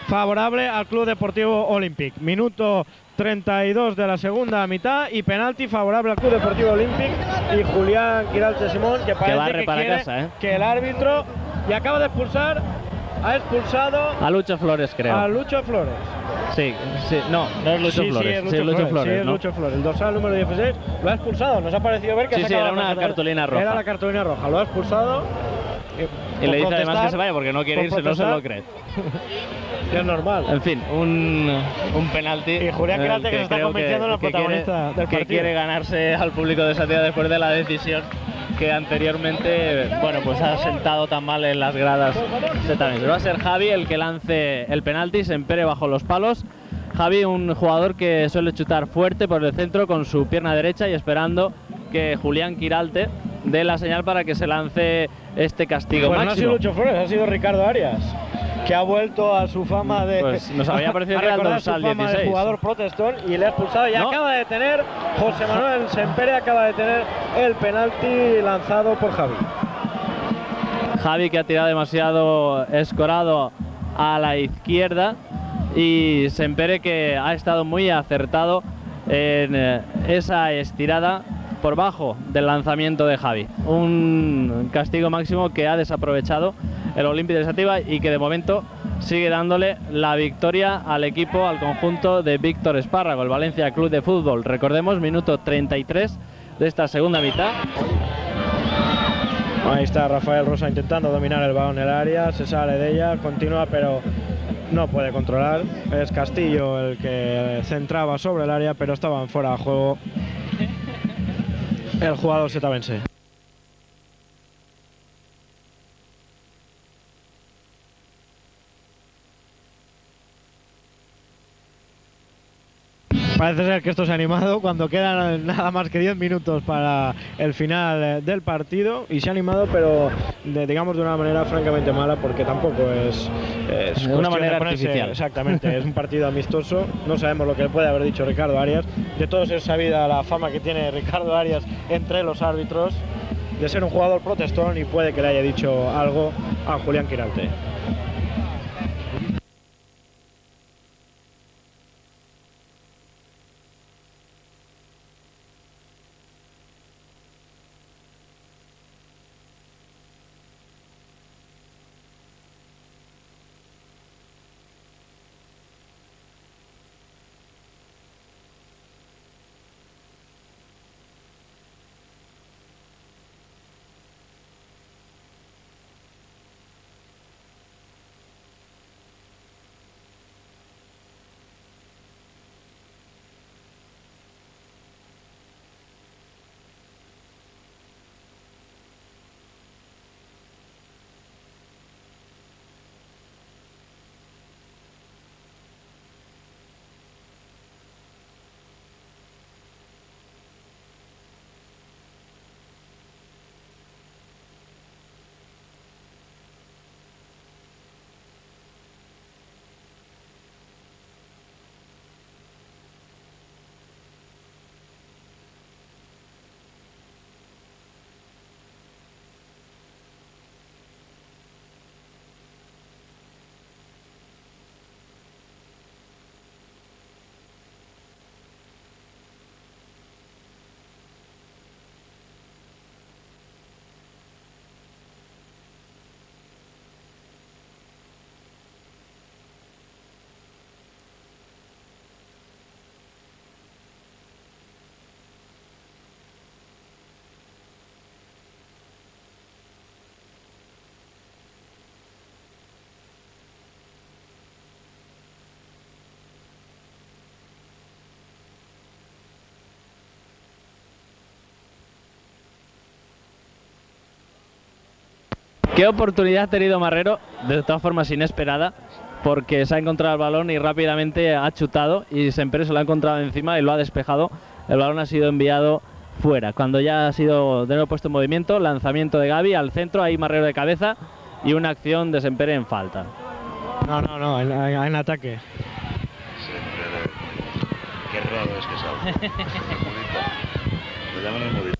favorable al Club Deportivo Olympique. Minuto 32 de la segunda mitad y penalti favorable al Club Deportivo Olympique y Julián Quirarte Simón que parece barre que para quiere casa, que el árbitro y acaba de expulsar, ha expulsado a Lucho Flores, creo. a Lucho Flores. Sí, no es Lucho Flores. Sí, es Lucho Flores, ¿no? es Lucho Flores. El dorsal número 16 lo ha expulsado. Nos ha parecido ver que Sí, ha sí, sacado era la una tarjeta. cartulina roja. Era la cartulina roja, lo ha expulsado. Y le dice además que se vaya porque no quiere irse, no se lo cree. Que es normal. En fin, un penalti. Y Julián Quirarte que se está convenciendo en el protagonista del partido. Que quiere ganarse al público de Santiago después de la decisión que anteriormente, bueno, pues ha sentado tan mal en las gradas. Pero va a ser Javi el que lance el penalti, Sempere bajo los palos. Javi, un jugador que suele chutar fuerte por el centro con su pierna derecha y esperando que Julián Quirarte dé la señal para que se lance este castigo pues máximo. No ha sido Lucho Flores, ha sido Ricardo Arias, que ha vuelto a su fama de... Pues nos había parecido que era el dorsal 16. De jugador protestón y le ha expulsado y acaba de tener, José Manuel Sempere acaba de tener el penalti lanzado por Javi. Javi que ha tirado demasiado escorado a la izquierda y Sempere que ha estado muy acertado en esa estirada por bajo del lanzamiento de Javi. Un castigo máximo que ha desaprovechado el Olympique de Sativa y que de momento sigue dándole la victoria al equipo, al conjunto de Víctor Espárrago, el Valencia Club de Fútbol. Recordemos, minuto 33 de esta segunda mitad. Ahí está Rafael Rosa intentando dominar el balón en el área, se sale de ella, continúa pero no puede controlar. Es Castillo el que centraba sobre el área pero estaban fuera de juego el jugador setavense. Parece ser que esto se ha animado cuando quedan nada más que 10 minutos para el final del partido y se ha animado pero digamos de una manera francamente mala porque tampoco es de una manera artificial. Exactamente, es un partido amistoso, no sabemos lo que le puede haber dicho Ricardo Arias, de todos es sabida la fama que tiene Ricardo Arias entre los árbitros de ser un jugador protestón y puede que le haya dicho algo a Julián Quirarte. ¿Qué oportunidad ha tenido Marrero? De todas formas inesperada, porque se ha encontrado el balón y rápidamente ha chutado y Sempere se lo ha encontrado encima y lo ha despejado. El balón ha sido enviado fuera. Cuando ya ha sido de nuevo puesto en movimiento, lanzamiento de Gavi al centro, ahí Marrero de cabeza y una acción de Sempere en falta. No, en ataque. es que salgo. El mudito. Me llaman el mudito.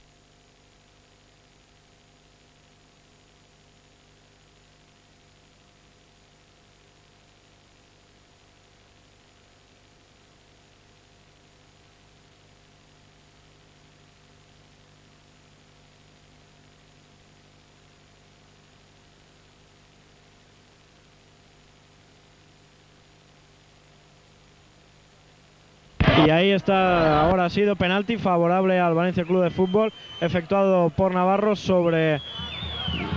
Y ahí está, ahora ha sido penalti favorable al Valencia Club de Fútbol, efectuado por Navarro sobre...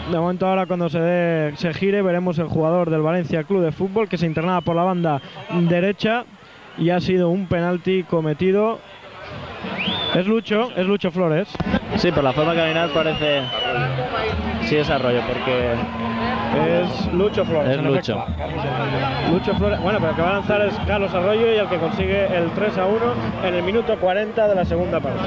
De momento ahora cuando se gire veremos el jugador del Valencia Club de Fútbol que se internaba por la banda derecha y ha sido un penalti cometido. Es Lucho Flores. Sí, por la forma de caminar parece... Sí, es Arroyo, porque... Es Lucho Flores. Es Lucho. Lucho Flores. Bueno, pero el que va a lanzar es Carlos Arroyo y el que consigue el 3-1 en el minuto 40 de la segunda parte.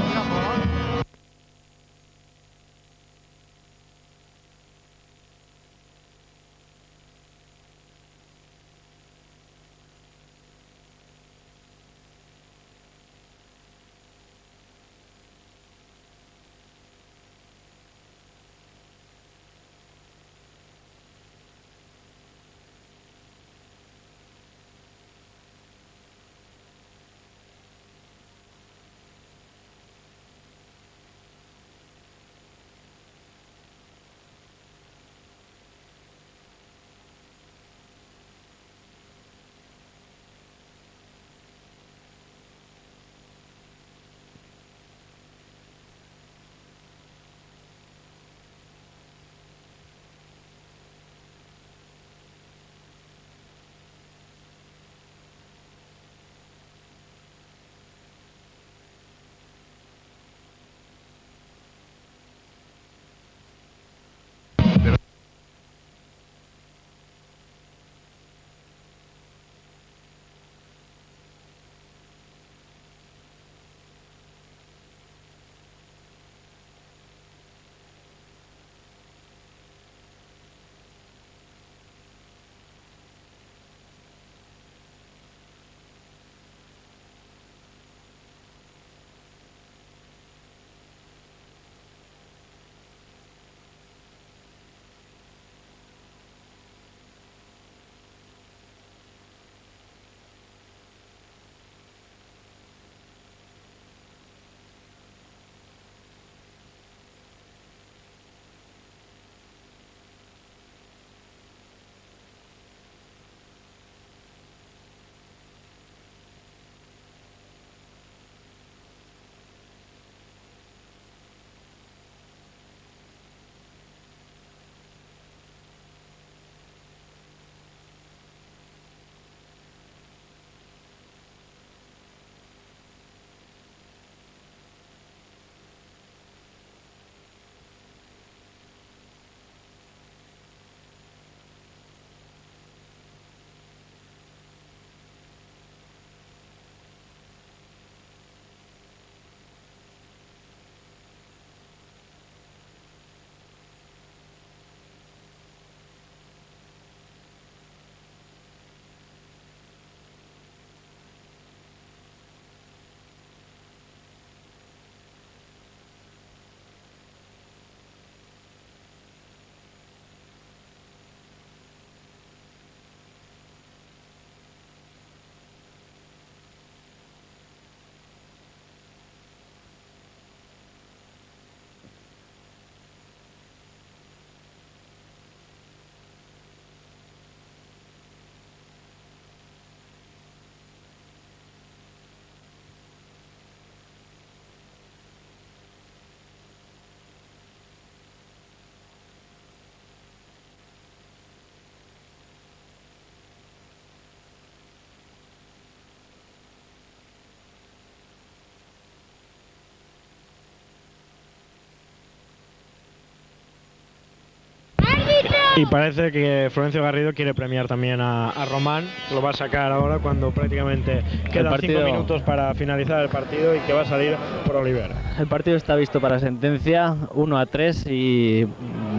Y parece que Florencio Garrido quiere premiar también a Román, que lo va a sacar ahora cuando prácticamente quedan 5 minutos para finalizar el partido y que va a salir por Oliver. El partido está visto para sentencia, 1-3, y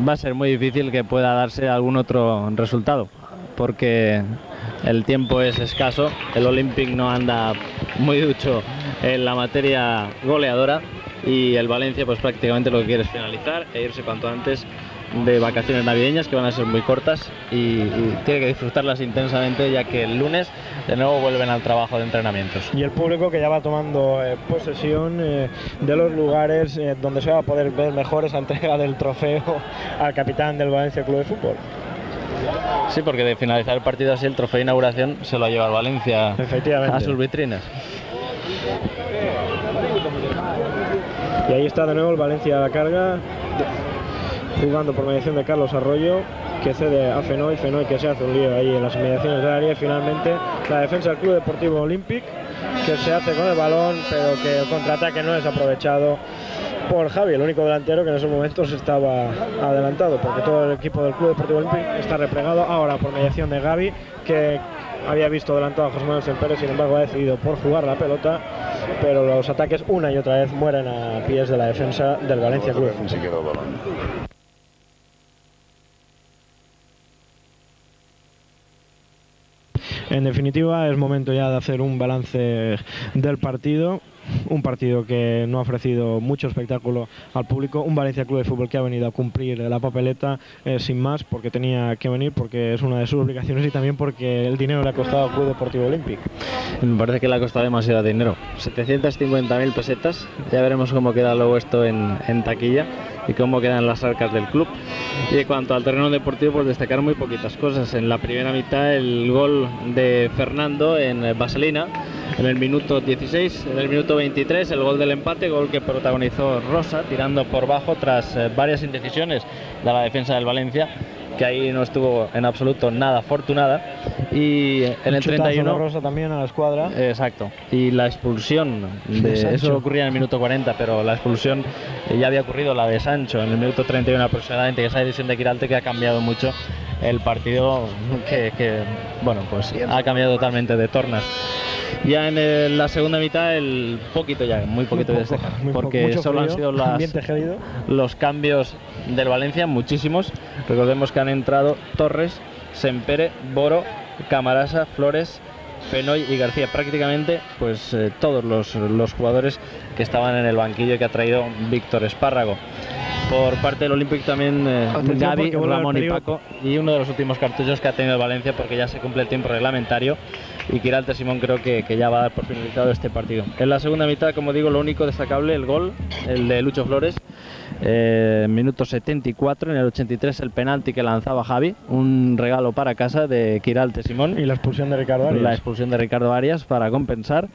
va a ser muy difícil que pueda darse algún otro resultado, porque el tiempo es escaso, el Olympic no anda muy ducho en la materia goleadora, y el Valencia pues prácticamente lo que quiere es finalizar e irse cuanto antes de vacaciones navideñas, que van a ser muy cortas, y tiene que disfrutarlas intensamente, ya que el lunes de nuevo vuelven al trabajo de entrenamientos. Y el público que ya va tomando posesión de los lugares donde se va a poder ver mejor esa entrega del trofeo al capitán del Valencia Club de Fútbol. Sí, porque de finalizar el partido así, el trofeo de inauguración se lo lleva el Valencia a sus vitrinas. Y ahí está de nuevo el Valencia a la carga, jugando por mediación de Carlos Arroyo, que cede a Fenoy que se hace un lío ahí en las inmediaciones del área, y finalmente la defensa del Club Deportivo Olímpic, que se hace con el balón, pero que el contraataque no es aprovechado por Javi, el único delantero que en esos momentos estaba adelantado, porque todo el equipo del Club Deportivo Olímpic está replegado ahora por mediación de Gavi, que había visto adelantado a José Manuel Sempere, sin embargo ha decidido por jugar la pelota, pero los ataques una y otra vez mueren a pies de la defensa del Valencia Club. En definitiva, es momento ya de hacer un balance del partido. Un partido que no ha ofrecido mucho espectáculo al público, un Valencia Club de Fútbol que ha venido a cumplir la papeleta sin más, porque tenía que venir, porque es una de sus obligaciones, y también porque el dinero le ha costado al Club Deportivo Olímpico. Me parece que le ha costado demasiado dinero, 750.000 pesetas, ya veremos cómo queda luego esto en taquilla y cómo quedan las arcas del club. Y en cuanto al terreno deportivo, pues destacar muy poquitas cosas. En la primera mitad, el gol de Fernando en Vaselina en el minuto 16, en el minuto 23 el gol del empate, gol que protagonizó Rosa tirando por bajo tras varias indecisiones de la defensa del Valencia, que ahí no estuvo en absoluto nada afortunada. Y en el 31 de Rosa también a la escuadra. Exacto. Y la expulsión de eso ocurría en el minuto 40, pero la expulsión ya había ocurrido, la de Sancho, en el minuto 31 aproximadamente, que esa decisión de Quiralte que ha cambiado mucho el partido, que bueno, pues ha cambiado totalmente de tornas. Ya en la segunda mitad, el poquito ya, muy poquito de destacar, porque solo han sido los cambios del Valencia, muchísimos. Recordemos que han entrado Torres, Sempere, Boro, Camarasa, Flores, Fenoy y García, prácticamente pues todos los jugadores que estaban en el banquillo y que ha traído Víctor Espárrago. Por parte del Olímpico también Gavi, Ramón y Paco, y uno de los últimos cartuchos que ha tenido el Valencia, porque ya se cumple el tiempo reglamentario y Quiralte Simón creo que ya va a dar por finalizado este partido. En la segunda mitad, como digo, lo único destacable, el gol, el de Lucho Flores, minuto 74, en el 83 el penalti que lanzaba Javi, un regalo para casa de Quiralte Simón. Y la expulsión de Ricardo Arias. La expulsión de Ricardo Arias para compensar.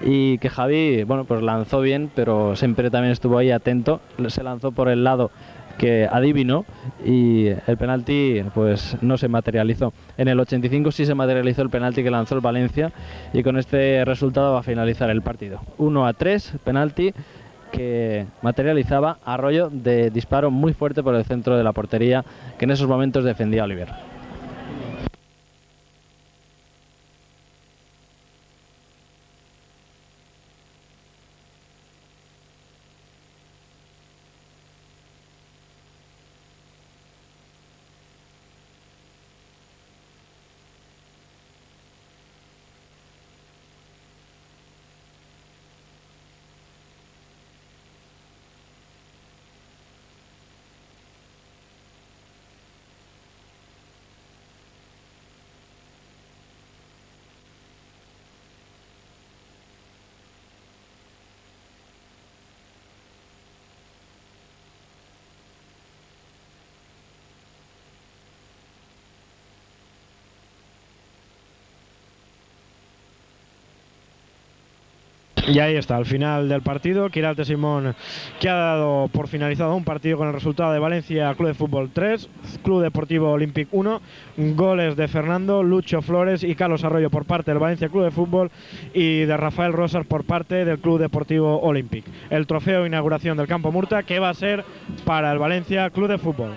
Y que Javi, bueno, pues lanzó bien, pero siempre también estuvo ahí atento, se lanzó por el lado que adivinó y el penalti pues no se materializó. En el 85 sí se materializó el penalti que lanzó el Valencia, y con este resultado va a finalizar el partido. 1-3, penalti que materializaba Arroyo de disparo muy fuerte por el centro de la portería, que en esos momentos defendía a Oliver. Y ahí está, al final del partido, Quiralte Simón, que ha dado por finalizado un partido con el resultado de Valencia Club de Fútbol 3, Club Deportivo Olímpic 1, goles de Fernando, Lucho Flores y Carlos Arroyo por parte del Valencia Club de Fútbol y de Rafael Rosas por parte del Club Deportivo Olímpic. El trofeo de inauguración del Campo Murta, que va a ser para el Valencia Club de Fútbol.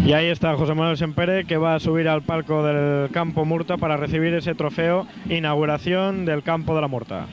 Y ahí está José Manuel Sempere, que va a subir al palco del Campo Murta para recibir ese trofeo inauguración del Campo de la Murta.